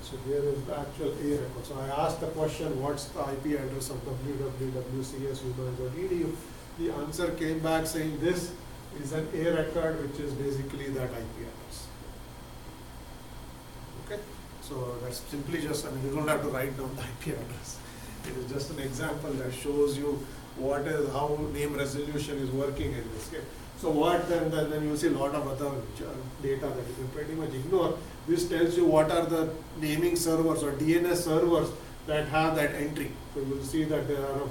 so here is the actual A record. So I asked the question, what's the IP address of www.cs.umass.edu? The answer came back saying this is an A record, which is basically that IP address. Okay, so that's simply just, I mean, you don't have to write down the IP address. It is just an example that shows you how name resolution is working in this case. So what then you see a lot of other data that you can pretty much ignore. This tells you what are the naming servers or DNS servers that have that entry. So you will see that there are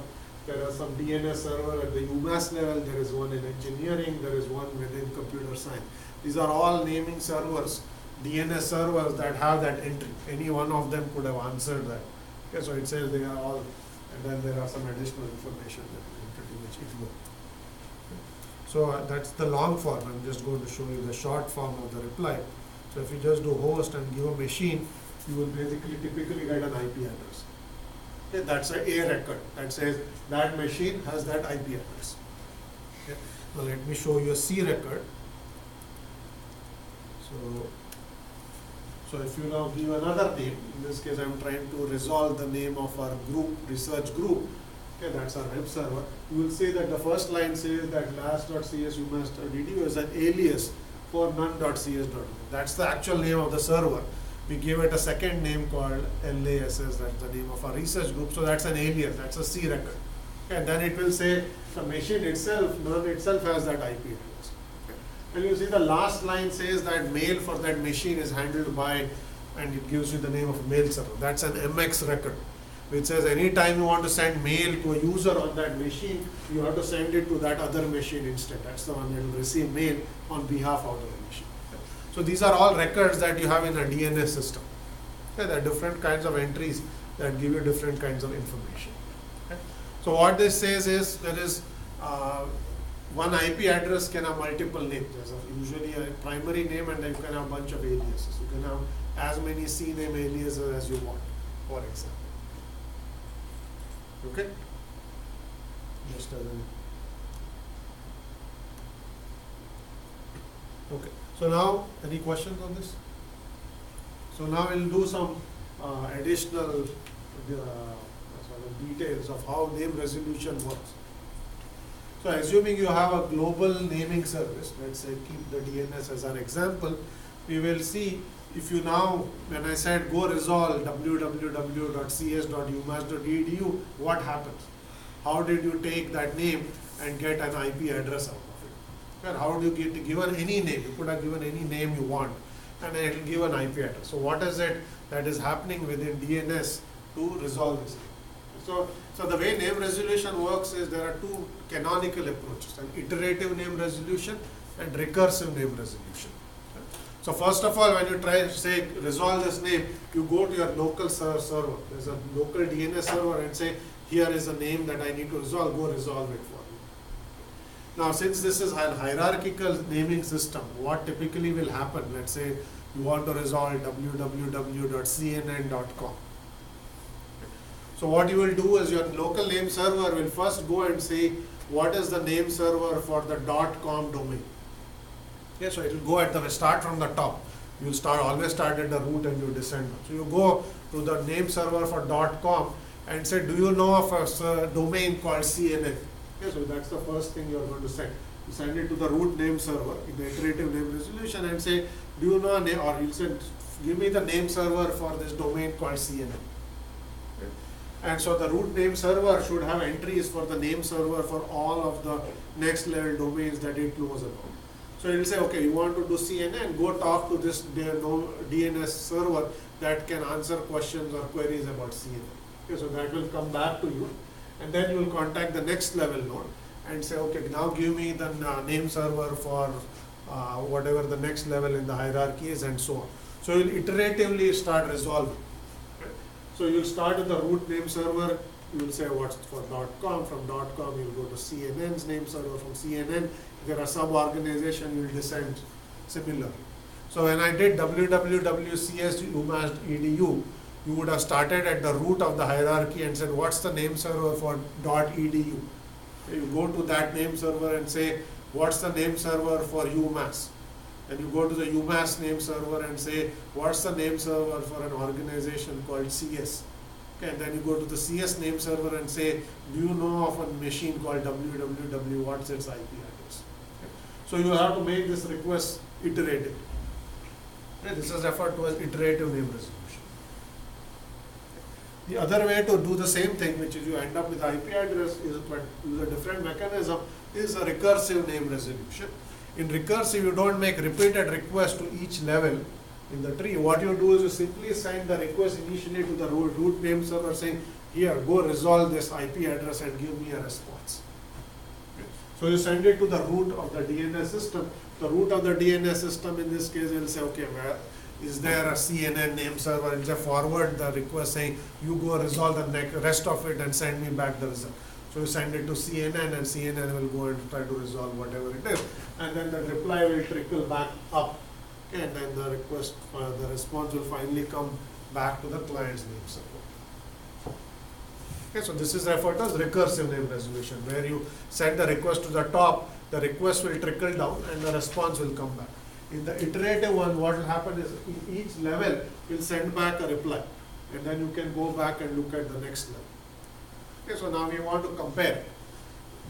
some DNS server at the UMass level, there is one in engineering, there is one within computer science. These are all naming servers, DNS servers that have that entry. Any one of them could have answered that. Okay, so it says they are all, and then there are some additional information that you can pretty much ignore. So that's the long form. I'm just going to show you the short form of the reply. So if you just do host and give a machine, you will basically typically get an IP address. Okay, that's an A record that says that machine has that IP address. Okay. Now let me show you a C record. So if you now give another name, in this case I'm trying to resolve the name of our group, research group. Okay, that's our web server. You will see that the first line says that last.csumass.edu is an alias for none.cs.edu. That's the actual name of the server. we give it a second name called LASS, that's the name of our research group, so that's an alias, that's a C record. And then it will say the machine itself, none itself has that IP address. Okay. And you see the last line says that mail for that machine is handled by, and it gives you the name of mail server. That's an MX record, which says anytime you want to send mail to a user on that machine, you have to send it to that other machine instead. That's the one that will receive mail on behalf of the machine. So these are all records that you have in a DNS system. Okay, there are different kinds of entries that give you different kinds of information. Okay. So what this says is there is one IP address can have multiple names. There's usually a primary name, and then you can have a bunch of aliases. You can have as many CNAME aliases as you want, for example. Okay? Just as an okay. So now, any questions on this? So now we'll do some additional sort of details of how name resolution works. So assuming you have a global naming service, let's say keep the DNS as an example, we will see if you now, when I said go resolve www.cs.umass.edu, what happens? How did you take that name and get an IP address out of it? And how do you get given any name? You could have given any name you want, and it will give an IP address. So what is it that is happening within DNS to resolve this? So the way name resolution works is there are two canonical approaches: an iterative name resolution and recursive name resolution. So first of all, when you try to say resolve this name, you go to your local server. There's a local DNS server and say, here is a name that I need to resolve, go resolve it for me. Now since this is a hierarchical naming system, what typically will happen, let's say you want to resolve www.cnn.com. So what you will do is your local name server will first go and say, what is the name server for the .com domain? Yeah, so it will go at the start from the top. You will always start at the root and you descend. So you go to the name server for .com and say, do you know of a domain called CNN? Yeah, so that's the first thing you are going to send. You send it to the root name server in the iterative name resolution and say, do you know a name, or you'll say, give me the name server for this domain called CNN. Okay. And so the root name server should have entries for the name server for all of the next level domains that it knows about. So it will say, okay, you want to do CNN, go talk to this DNS server that can answer questions or queries about CNN. Okay, so that will come back to you, and then you will contact the next level node and say, okay, now give me the name server for whatever the next level in the hierarchy is, and so on. So you will iteratively start resolving. Okay? So you will start with the root name server. You will say what's for .com. From .com, you will go to CNN's name server. From CNN, if there are sub-organization, you will descend similarly. So when I did www.cs.umass.edu, you would have started at the root of the hierarchy and said, what's the name server for .edu? You go to that name server and say, what's the name server for UMass? And you go to the UMass name server and say, what's the name server for an organization called CS? Okay, and then you go to the CS name server and say, do you know of a machine called www, what's its IP address? Okay. So you have to make this request iterative. Okay, this is referred to as iterative name resolution. The other way to do the same thing, which is you end up with IP address, is but use a different mechanism, is a recursive name resolution. In recursive, you don't make repeated requests to each level in the tree. What you do is you simply send the request initially to the root name server saying, here, go resolve this IP address and give me a response. Okay. So you send it to the root of the DNS system. The root of the DNS system in this case will say, okay, where is there a CNN name server? It will forward the request saying, you go resolve the rest of it and send me back the result. So you send it to CNN and CNN will go and try to resolve whatever it is. And then the reply will trickle back up. Okay, and then the request, the response will finally come back to the client's name server. Okay, so this is referred to as recursive name resolution, where you send the request to the top, the request will trickle down and the response will come back. In the iterative one, what will happen is each level will send back a reply, and then you can go back and look at the next level. Okay, so now we want to compare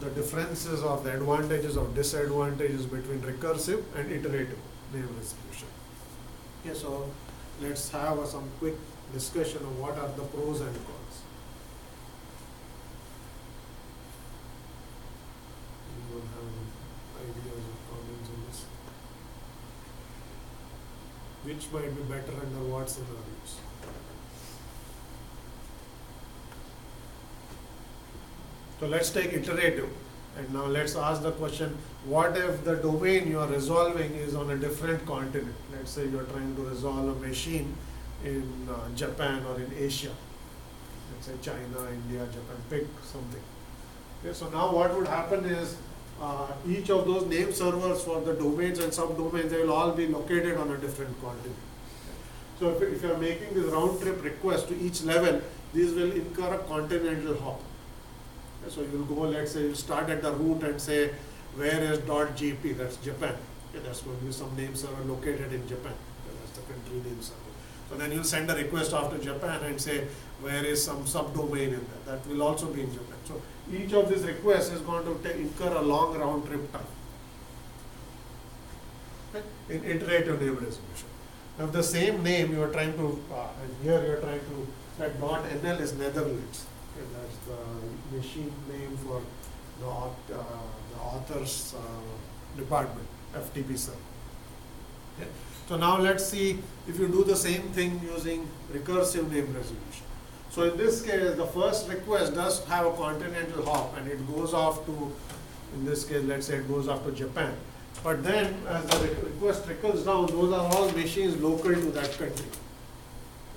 the differences of the advantages or disadvantages between recursive and iterative name resolution. Okay, so let's have some quick discussion of what are the pros and cons. Anyone have ideas or comments on this? Which might be better under what scenarios? So let's take iterative, and now let's ask the question, what if the domain you are resolving is on a different continent? Let's say you're trying to resolve a machine in Japan or in Asia. Let's say China, India, Japan, pick something. Okay, so now what would happen is each of those name servers for the domains and subdomains, they will all be located on a different continent. So if you are making this round trip request to each level, these will incur a continental hop. So you will go, let's say you start at the root and say, where is .gp, that's Japan. Okay, that's going to be some name server located in Japan. Okay, that's the country name server. So then you'll send a request after Japan and say, where is some subdomain in that. That will also be in Japan. So each of these requests is going to incur a long round trip time. Okay? In iterative name resolution. Now the same name you are trying to, and here you are trying to, that .nl is Netherlands. Okay, that's the machine name for the author's department, FTP server. Okay. So now let's see if you do the same thing using recursive name resolution. So in this case, the first request does have a continental hop and it goes off to, in this case, let's say it goes off to Japan. But then as the request trickles down, those are all machines local to that country.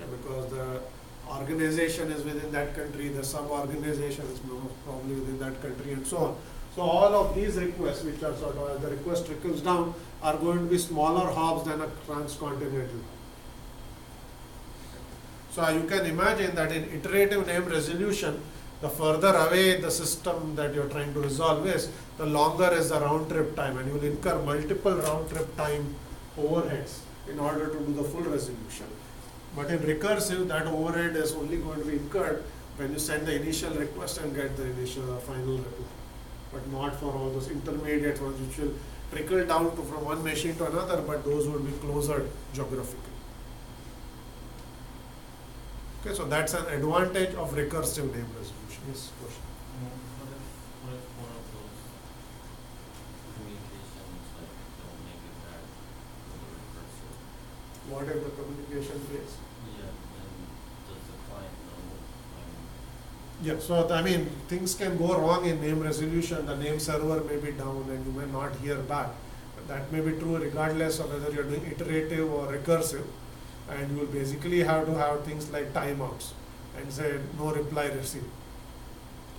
Okay, because the organization is within that country, the sub-organization is probably within that country and so on. So all of these requests, which are sort of, as the request trickles down, are going to be smaller hops than a transcontinental hop. So you can imagine that in iterative name resolution, the further away the system that you're trying to resolve is, the longer is the round trip time, and you will incur multiple round trip time overheads in order to do the full resolution. But in recursive, that overhead is only going to be incurred when you send the initial request and get the initial final reply, but not for all those intermediate ones which will trickle down to from one machine to another, but those will be closer geographically. Okay, so that's an advantage of recursive name resolution. Yes, question. What if one of those communications don't make it back to the recursive? What if the communication fails? Yeah, then does the client know? Yeah, so I mean, things can go wrong in name resolution. The name server may be down and you may not hear back. But that may be true regardless of whether you're doing iterative or recursive. And you will basically have to have things like timeouts and say no reply received.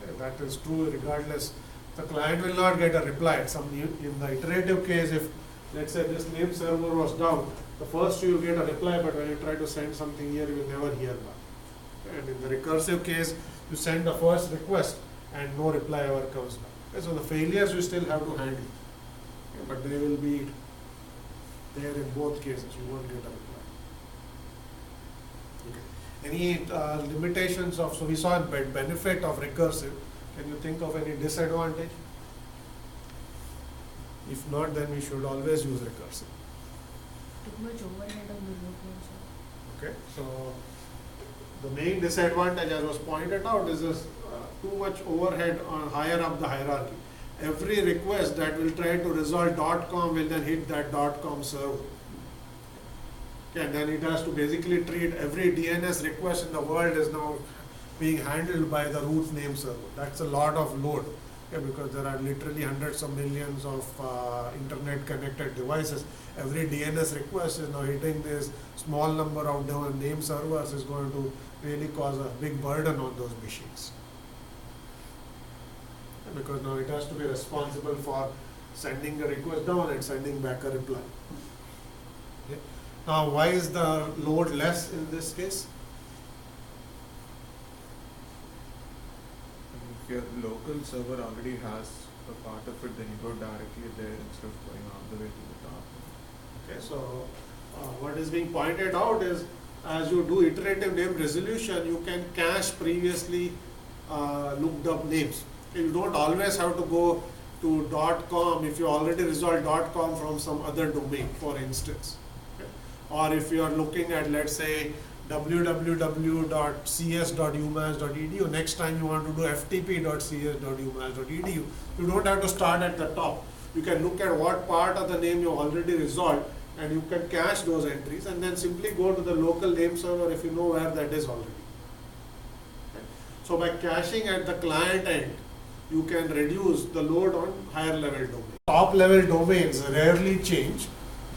Okay, that is true regardless. The client will not get a reply. In the iterative case, if let's say this name server was down, the first you will get a reply, but when you try to send something here, you will never hear back. And in the recursive case, you send the first request and no reply ever comes back. Okay, so the failures you still have to handle. Okay, but they will be there in both cases. You won't get a reply. Any limitations of, so we saw benefit of recursive. Can you think of any disadvantage? If not, then we should always use recursive. Too much overhead on the node, sir. Okay, so the main disadvantage, as was pointed out, is this, too much overhead on higher up the hierarchy. Every request that will try to resolve .com will then hit that .com server. Okay, and then it has to basically treat every DNS request in the world is now being handled by the root name server. That's a lot of load, okay, because there are literally hundreds of millions of internet connected devices. Every DNS request is now hitting this small number of name servers is going to really cause a big burden on those machines. Okay, because now it has to be responsible for sending a request down and sending back a reply. Okay. Now, why is the load less in this case? If your local server already has a part of it, then you go directly there instead of going all the way to the top. Okay, so what is being pointed out is, as you do iterative name resolution, you can cache previously looked up names. Okay, you don't always have to go to .com if you already resolved .com from some other domain, for instance. Okay. or if you are looking at, let's say, www.cs.umass.edu, next time you want to do ftp.cs.umass.edu, you don't have to start at the top. You can look at what part of the name you already resolved, and you can cache those entries, and then simply go to the local name server if you know where that is already. Okay. So by caching at the client end, you can reduce the load on higher level domains. Top level domains rarely change.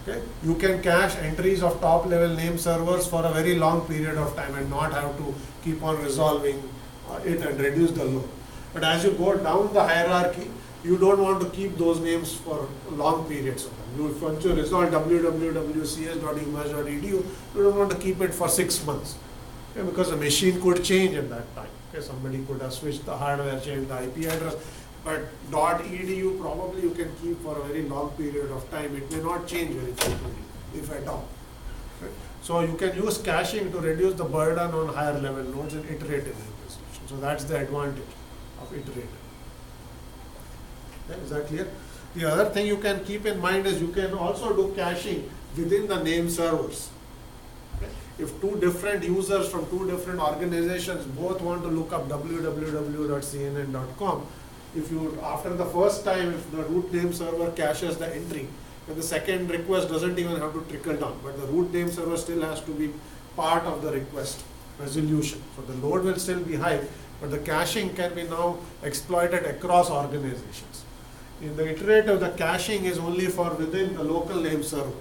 Okay. You can cache entries of top level name servers for a very long period of time and not have to keep on resolving it and reduce the load. But as you go down the hierarchy, you don't want to keep those names for long periods of time. Once you resolve www.cs.umass.edu, you don't want to keep it for 6 months. Okay, because the machine could change at that time. Okay, somebody could have switched the hardware, changed the IP address. But .edu probably you can keep for a very long period of time. It may not change very frequently, if at all. Okay. So you can use caching to reduce the burden on higher level nodes and iterative implementation. So that's the advantage of iterative. Okay, is that clear? The other thing you can keep in mind is you can also do caching within the name servers. Okay. If two different users from two different organizations both want to look up www.cnn.com, if you, after the first time, if the root name server caches the entry, then the second request doesn't even have to trickle down, but the root name server still has to be part of the request resolution. So the load will still be high, but the caching can be now exploited across organizations. In the iterative, the caching is only for within the local name server.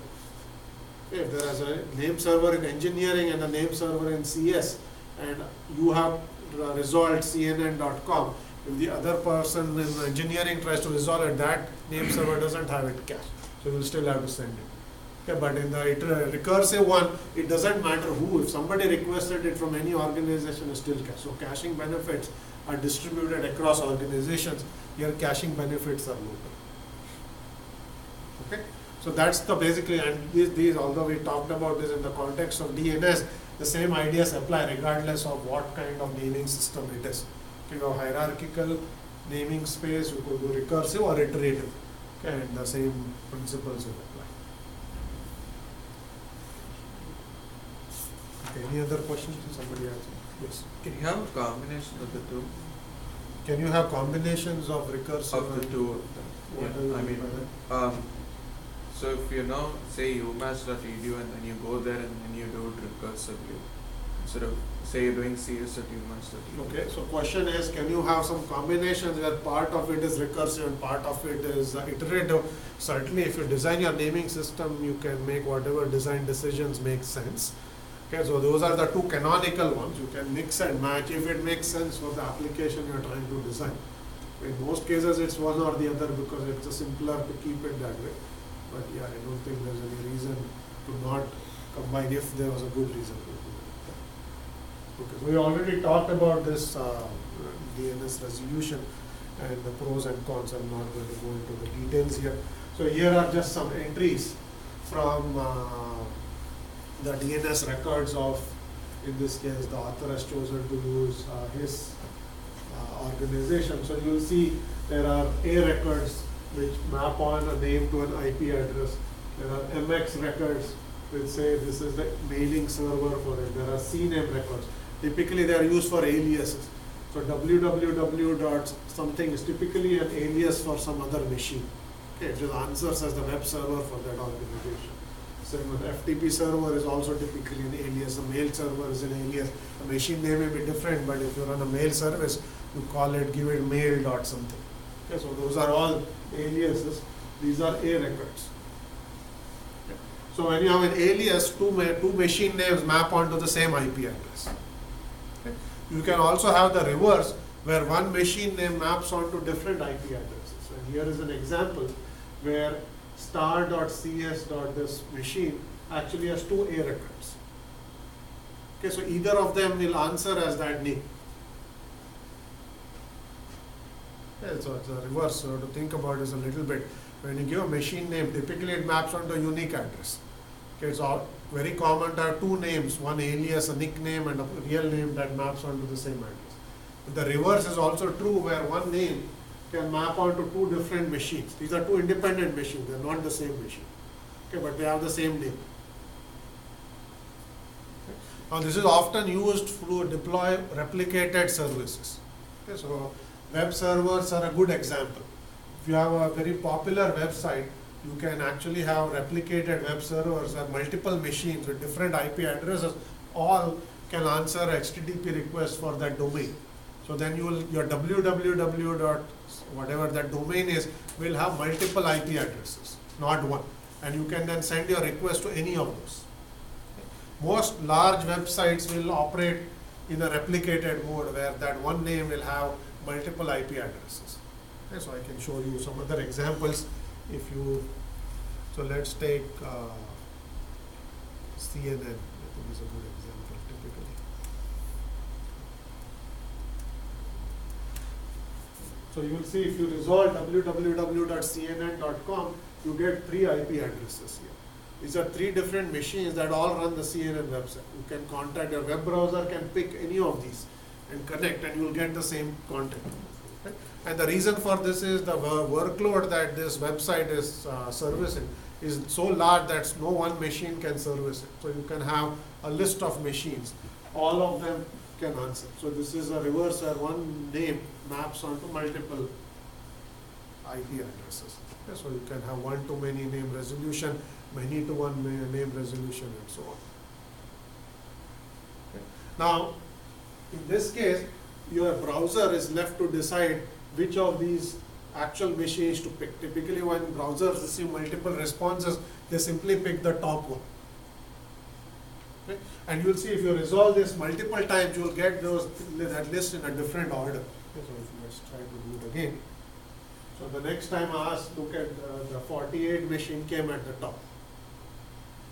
If there is a name server in engineering and a name server in CS, and you have resolved cnn.com, if the other person in engineering tries to resolve it, that name server doesn't have it cached. So you will still have to send it. Okay, but in the recursive one, it doesn't matter who. If somebody requested it from any organization, it's still cached. So caching benefits are distributed across organizations. Here caching benefits are local. Okay, so that's the basically, and these although we talked about this in the context of DNS, the same ideas apply regardless of what kind of naming system it is. You know, hierarchical naming space, you could do recursive or iterative. Okay, and the same principles will apply. Okay, any other questions? Somebody else? Yes. Can you have a combination of the two? Can you have combinations of recursive Of the and two of them? what do you I mean mean, by that? so if you now say umass.edu and then you go there and then you do it recursively, instead of say you're doing cs.umass.edu. Okay, so question is, can you have some combinations where part of it is recursive and part of it is iterative? Certainly, if you design your naming system, you can make whatever design decisions make sense. Okay, so those are the two canonical ones. You can mix and match if it makes sense for the application you're trying to design. In most cases, it's one or the other because it's simpler to keep it that way. But yeah, I don't think there's any reason to not combine if there was a good reason to do it. Okay, so we already talked about this DNS resolution and the pros and cons. I'm not going to go into the details here. So here are just some entries from the DNS records of, in this case, the author has chosen to use his organization. So you will see there are A records which map on a name to an IP address. There are MX records which say this is the mailing server for it. There are CNAME records. Typically they are used for aliases. So www dot something is typically an alias for some other machine. Okay, it just answers as the web server for that organization. Same with FTP server is also typically an alias. The mail server is an alias. The machine name may be different, but if you run a mail service, you call it, give it mail dot something. Okay, so those are all aliases. These are A records. Okay. So when you have an alias, two machine names map onto the same IP address. Okay. You can also have the reverse, where one machine name maps onto different IP addresses. And here is an example where star.cs.this machine actually has two A records. Okay, so either of them will answer as that name. Okay, so it's a reverse. So to think about this a little bit, when you give a machine name, typically it maps onto a unique address. Okay, it's all very common to have two names, one alias, a nickname, and a real name that maps onto the same address. But the reverse is also true, where one name can map onto two different machines. These are two independent machines, they are not the same machine. Okay, but they have the same name. Now this is often used to deploy replicated services. Okay, so web servers are a good example. If you have a very popular website, you can actually have replicated web servers or multiple machines with different IP addresses, all can answer HTTP requests for that domain. So then your www dot whatever that domain is will have multiple IP addresses, not one. And you can then send your request to any of those. Most large websites will operate in a replicated mode where that one name will have multiple IP addresses. Okay, so I can show you some other examples if you, so let's take CNN, I think is a good example typically. So you will see if you resolve www.cnn.com, you get 3 IP addresses here. These are 3 different machines that all run the CNN website. You can contact your web browser, can pick any of these and connect, and you will get the same content. Okay? And the reason for this is the workload that this website is servicing is so large that no one machine can service it. So you can have a list of machines, all of them can answer. So this is a reverse where one name maps onto multiple IP addresses. Okay, so you can have one-to-many name resolution, many-to-one name resolution, and so on. Okay. Now, in this case, your browser is left to decide which of these actual machines to pick. Typically, when browsers receive multiple responses, they simply pick the top one. Okay. And you will see if you resolve this multiple times, you will get that list in a different order. Okay, so let's try to do it again. So the next time I ask, look at the 48 machine came at the top.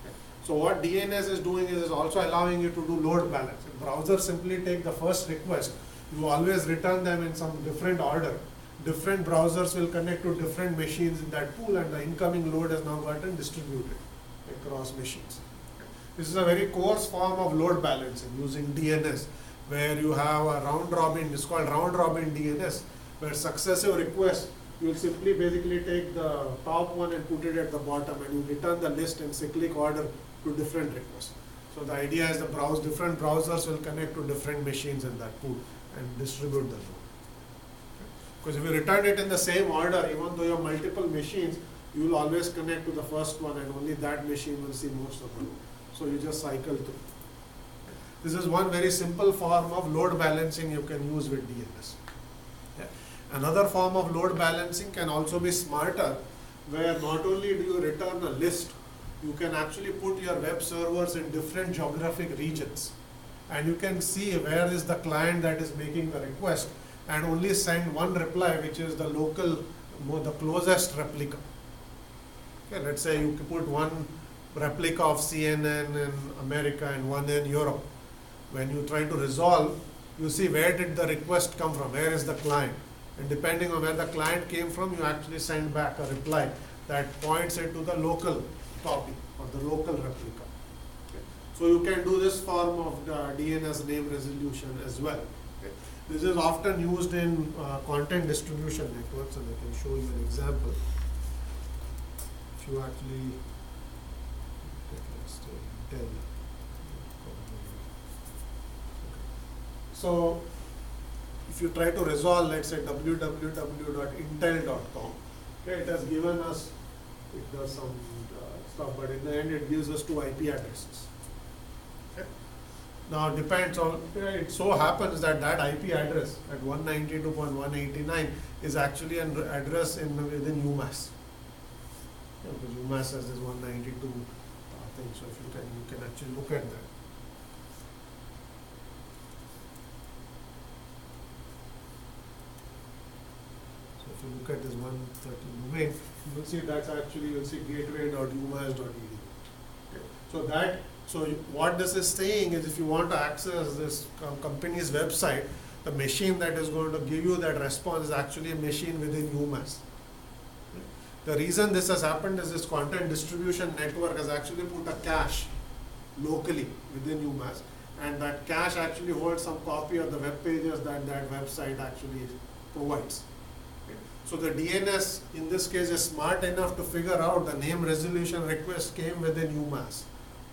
Okay. So what DNS is doing is also allowing you to do load balance. If browser simply take the first request, you always return them in some different order. Different browsers will connect to different machines in that pool, and the incoming load is now gotten distributed across machines. This is a very coarse form of load balancing using DNS, where you have a round robin, it's called round robin DNS, where successive requests, you will simply basically take the top one and put it at the bottom, and you return the list in cyclic order to different requests. So the idea is different browsers will connect to different machines in that pool and distribute the load. Because if you return it in the same order, even though you have multiple machines, you will always connect to the first one, and only that machine will see most of the load. So you just cycle through. This is one very simple form of load balancing you can use with DNS. Yeah. Another form of load balancing can also be smarter, where not only do you return a list, you can actually put your web servers in different geographic regions. And you can see where is the client that is making the request, and only send one reply, which is the local, the closest replica. Okay, let's say you put one replica of CNN in America and one in Europe. When you try to resolve, you see where did the request come from, where is the client. And depending on where the client came from, you actually send back a reply that points it to the local copy or the local replica. Okay. So you can do this form of the DNS name resolution as well. Okay. This is often used in content distribution networks, and I can show you an example. If you actually, let's say Dell. So if you try to resolve, let's say www.intel.com, okay, it has given us, it does some stuff, but in the end it gives us 2 IP addresses. Okay. Now it depends on, it so happens that that IP address at 192.189 is actually an address within UMass. Because UMass has this 192 thing, so if you can actually look at that. So if you look at this 130 domain, you will see that's actually, you will see gateway.umass.edu. Okay. So what this is saying is, if you want to access this company's website, the machine that is going to give you that response is actually a machine within UMass. The reason this has happened is this content distribution network has actually put a cache locally within UMass, and that cache actually holds some copy of the web pages that that website actually provides. Okay. So the DNS in this case is smart enough to figure out the name resolution request came within UMass.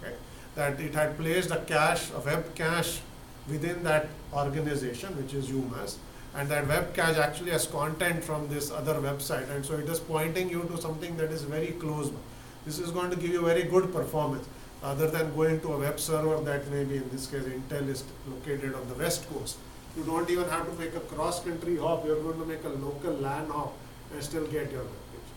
Okay. that it had placed a cache, a web cache within that organization, which is UMass, and that web cache actually has content from this other website, and so it is pointing you to something that is very close by. This is going to give you very good performance, other than going to a web server that maybe in this case Intel is located on the west coast. You don't even have to make a cross-country hop, you're going to make a local LAN hop and still get your web page.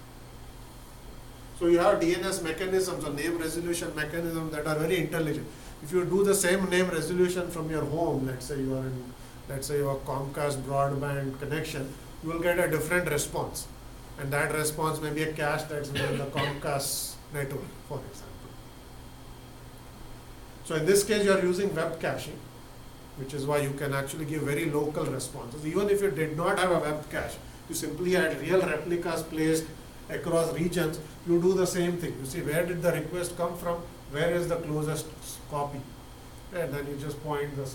So you have DNS mechanisms or name resolution mechanisms that are very intelligent. If you do the same name resolution from your home, let's say you have Comcast broadband connection, you will get a different response. And that response may be a cache that's within the Comcast network, for example. So in this case, you are using web caching, which is why you can actually give very local responses. Even if you did not have a web cache, you simply had real replicas placed across regions, you do the same thing. You see, where did the request come from? Where is the closest copy? And then you just point the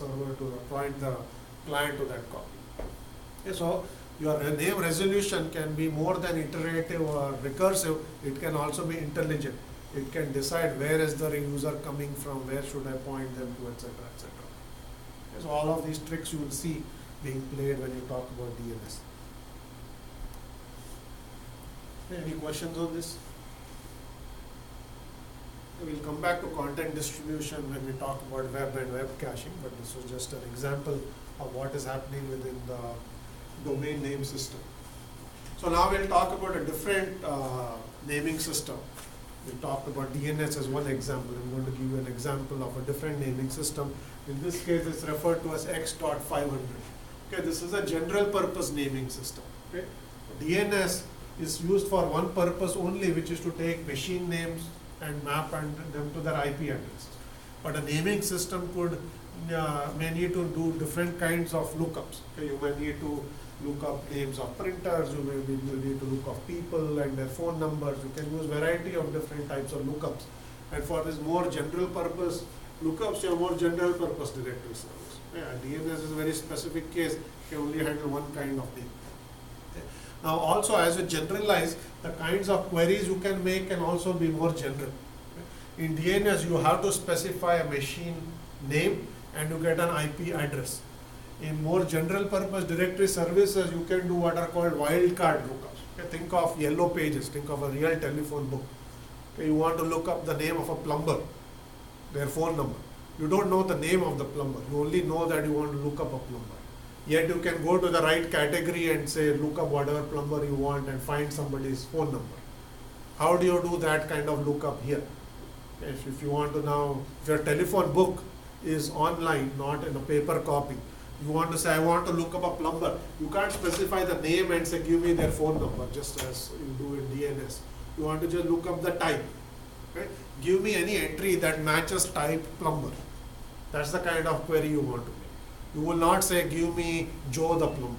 client to that copy. Okay, so your name resolution can be more than iterative or recursive. It can also be intelligent. It can decide where is the user coming from, where should I point them to, etc., etc. Okay, so all of these tricks you will see being played when you talk about DNS. Okay, any questions on this? We'll come back to content distribution when we talk about web and web caching, but this was just an example of what is happening within the domain name system. So now we'll talk about a different naming system. We talked about DNS as one example. I'm going to give you an example of a different naming system. In this case, it's referred to as X.500. Okay, this is a general purpose naming system. Okay, DNS is used for one purpose only, which is to take machine names and map them to their IP addresses. But a naming system may need to do different kinds of lookups. Okay, you may need to look up names of printers, you need to look up people and their phone numbers. You can use variety of different types of lookups. And for this more general purpose lookups, you have more general purpose directory service. Yeah, DNS is a very specific case, you can only handle one kind of name. Okay. Now also, as you generalize, the kinds of queries you can make can also be more general. Okay. In DNS, you have to specify a machine name and you get an IP address. In more general purpose directory services, you can do what are called wildcard lookups. Okay, think of yellow pages, think of a real telephone book. Okay, you want to look up the name of a plumber, their phone number. You don't know the name of the plumber, you only know that you want to look up a plumber. Yet you can go to the right category and say look up whatever plumber you want and find somebody's phone number. How do you do that kind of lookup here? If you want to now, if your telephone book is online, not in a paper copy, you want to say, I want to look up a plumber. You can't specify the name and say, give me their phone number, just as you do in DNS. You want to just look up the type. Okay? Give me any entry that matches type plumber. That's the kind of query you want to make. You will not say, give me Joe the plumber.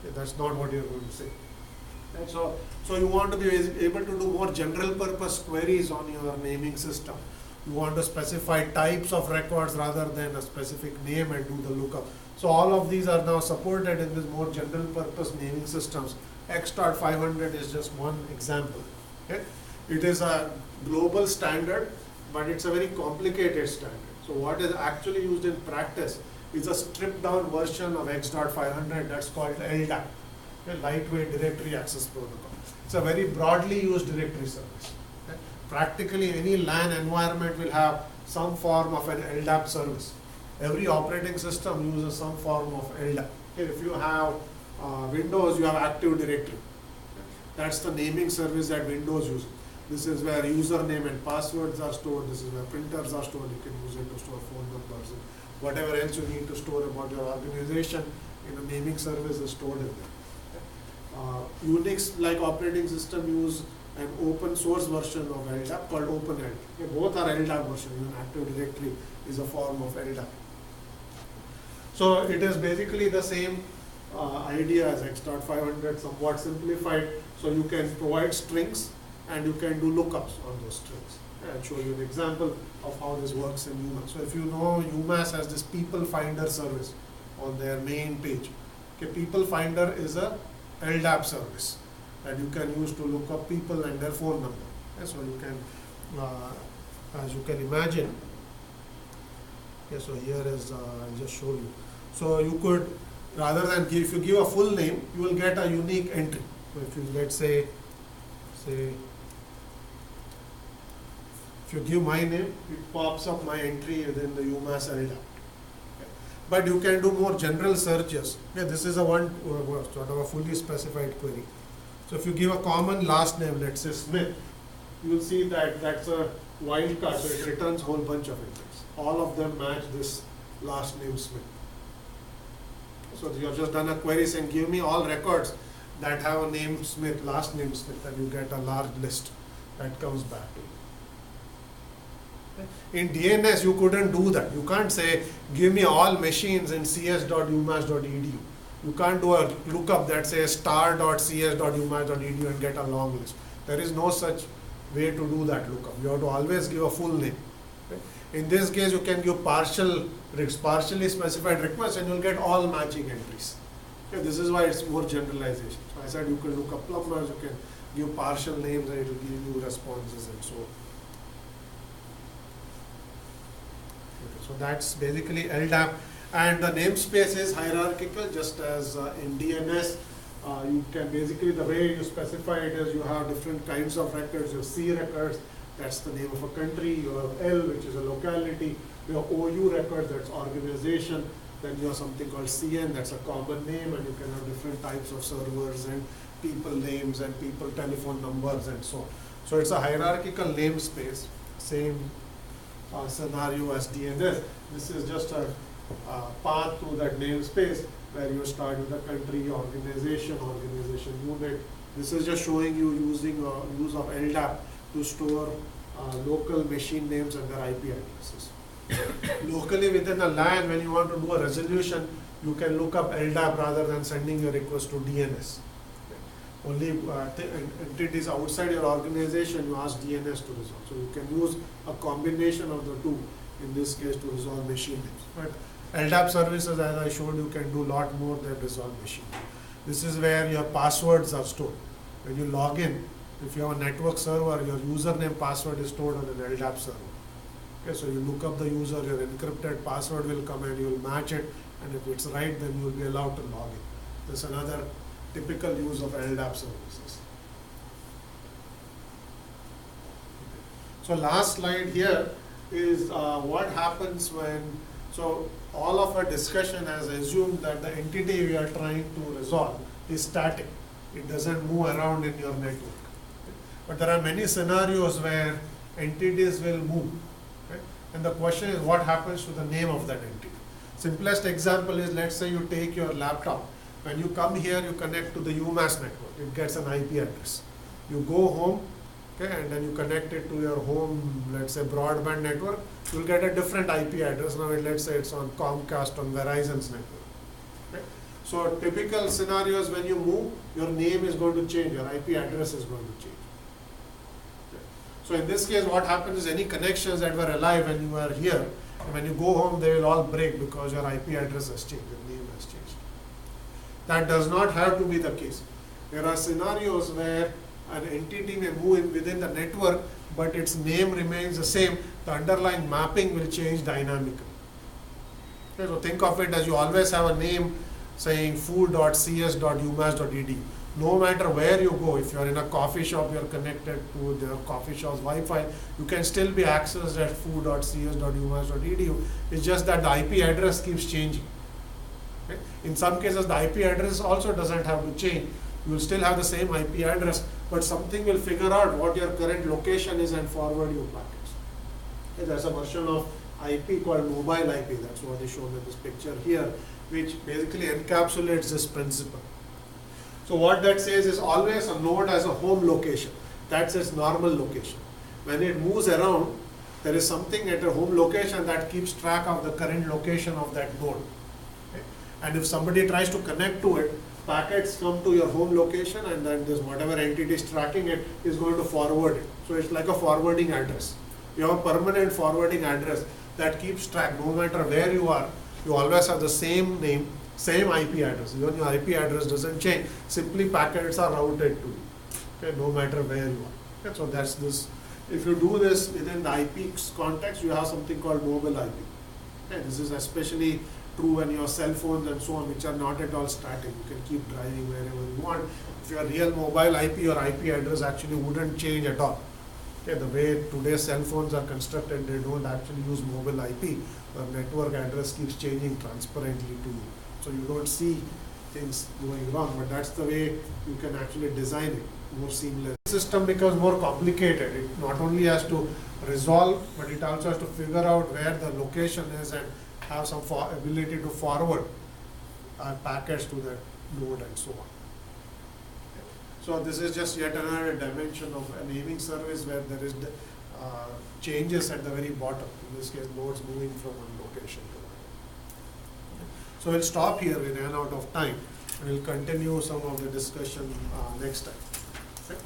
Okay? That's not what you're going to say. And so you want to be able to do more general purpose queries on your naming system. You want to specify types of records rather than a specific name and do the lookup. So all of these are now supported in this more general purpose naming systems. X.500 is just one example. Okay? It is a global standard, but it's a very complicated standard. So what is actually used in practice is a stripped down version of X.500 that's called LDAP, okay? Lightweight Directory Access Protocol. It's a very broadly used directory service. Practically any LAN environment will have some form of an LDAP service. Every operating system uses some form of LDAP. Okay, if you have Windows, you have Active Directory. That's the naming service that Windows uses. This is where username and passwords are stored. This is where printers are stored. You can use it to store phone numbers and whatever else you need to store about your organization in a naming service is stored in there. Unix-like operating system use an open source version of LDAP called OpenLDAP. Okay, both are LDAP versions. Even Active Directory is a form of LDAP. So it is basically the same idea as X.500, somewhat simplified. So you can provide strings and you can do lookups on those strings. I'll show you an example of how this works in UMass. So if you know, UMass has this People Finder service on their main page. Okay, People Finder is a LDAP service that you can use to look up people and their phone number. Okay, so you can as you can imagine. Okay, so here is, I'll just show you. So you could, rather than give, if you give a full name, you will get a unique entry. So if you, let's say, if you give my name, it pops up my entry within the UMass LDAP. Okay. But you can do more general searches. Okay, this is a sort of a fully specified query. So if you give a common last name, let's say Smith, you will see that that's a wildcard, so it returns a whole bunch of entries. All of them match this last name Smith. So you have just done a query saying, give me all records that have a name Smith, last name Smith, and you get a large list that comes back to you. In DNS, you couldn't do that. You can't say, give me all machines in cs.umass.edu. You can't do a lookup that says star.cs.umass.edu and get a long list. There is no such way to do that lookup. You have to always give a full name. Okay? In this case, you can give partially specified requests and you'll get all matching entries. Okay? This is why it's more generalization. So I said you can look up plumbers, you can give partial names and it will give you responses and so on. Okay, so that's basically LDAP. And the namespace is hierarchical, just as in DNS. You can basically, the way you specify it is you have different kinds of records. You have C records, that's the name of a country. You have L, which is a locality. You have OU records, that's organization. Then you have something called CN, that's a common name, and you can have different types of servers and people names and people telephone numbers and so on. So it's a hierarchical namespace, same scenario as DNS. This is just a path to that namespace where you start with the country, organization unit. This is just showing you using use of LDAP to store local machine names and their IP addresses. Locally within a LAN, when you want to do a resolution, you can look up LDAP rather than sending your request to DNS. Only entities outside your organization you ask DNS to resolve. So you can use a combination of the two, in this case to resolve machine names. But LDAP services, as I showed you, can do a lot more than resolve machine. This is where your passwords are stored. When you log in, if you have a network server, your username password is stored on an LDAP server. Okay, so you look up the user, your encrypted password will come and you will match it, and if it's right, then you will be allowed to log in. That's another typical use of LDAP services. So last slide here is what happens when, so all of our discussion has assumed that the entity we are trying to resolve is static. It doesn't move around in your network. But there are many scenarios where entities will move. Okay? And the question is what happens to the name of that entity. Simplest example is, let's say you take your laptop. When you come here, you connect to the UMass network. It gets an IP address. You go home, okay, and then you connect it to your home, let's say broadband network, you'll get a different IP address. Now let's say it's on Comcast, on Verizon's network. Okay? So typical scenarios, when you move, your name is going to change, your IP address is going to change. Okay? So in this case, what happens is any connections that were alive when you were here, when you go home, they will all break because your IP address has changed, your name has changed. That does not have to be the case. There are scenarios where an entity may move within the network, but its name remains the same. The underlying mapping will change dynamically. Okay, so think of it as you always have a name saying food.cs.umass.edu. No matter where you go, if you are in a coffee shop, you are connected to the coffee shop's Wi-Fi, you can still be accessed at food.cs.umass.edu. It's just that the IP address keeps changing. Okay? In some cases, the IP address also doesn't have to change. You will still have the same IP address, but something will figure out what your current location is and forward you packets. Okay, there's a version of IP called mobile IP. That's what is shown in this picture here, which basically encapsulates this principle. So what that says is always a node has a home location. That's its normal location. When it moves around, there is something at a home location that keeps track of the current location of that node. Okay? And if somebody tries to connect to it, packets come to your home location, and then this whatever entity is tracking it is going to forward it. So it's like a forwarding address. You have a permanent forwarding address that keeps track. No matter where you are, you always have the same name, same IP address. Even your IP address doesn't change. Simply packets are routed to you. Okay, no matter where you are. Okay, so that's this If you do this within the IP context, you have something called mobile IP. Okay, this is especially true when your cell phones and so on, which are not at all static. You can keep driving wherever you want. If your real mobile IP, your IP address actually wouldn't change at all. Okay, the way today's cell phones are constructed, they don't actually use mobile IP. The network address keeps changing transparently to you. So you don't see things going wrong, but that's the way you can actually design it more seamless. The system becomes more complicated. It not only has to resolve, but it also has to figure out where the location is and have some ability to forward packets to that node and so on. So this is just yet another dimension of a naming service where there is changes at the very bottom. In this case, nodes moving from one location to another. So we'll stop here. We ran out of time. We'll continue some of the discussion next time. Okay.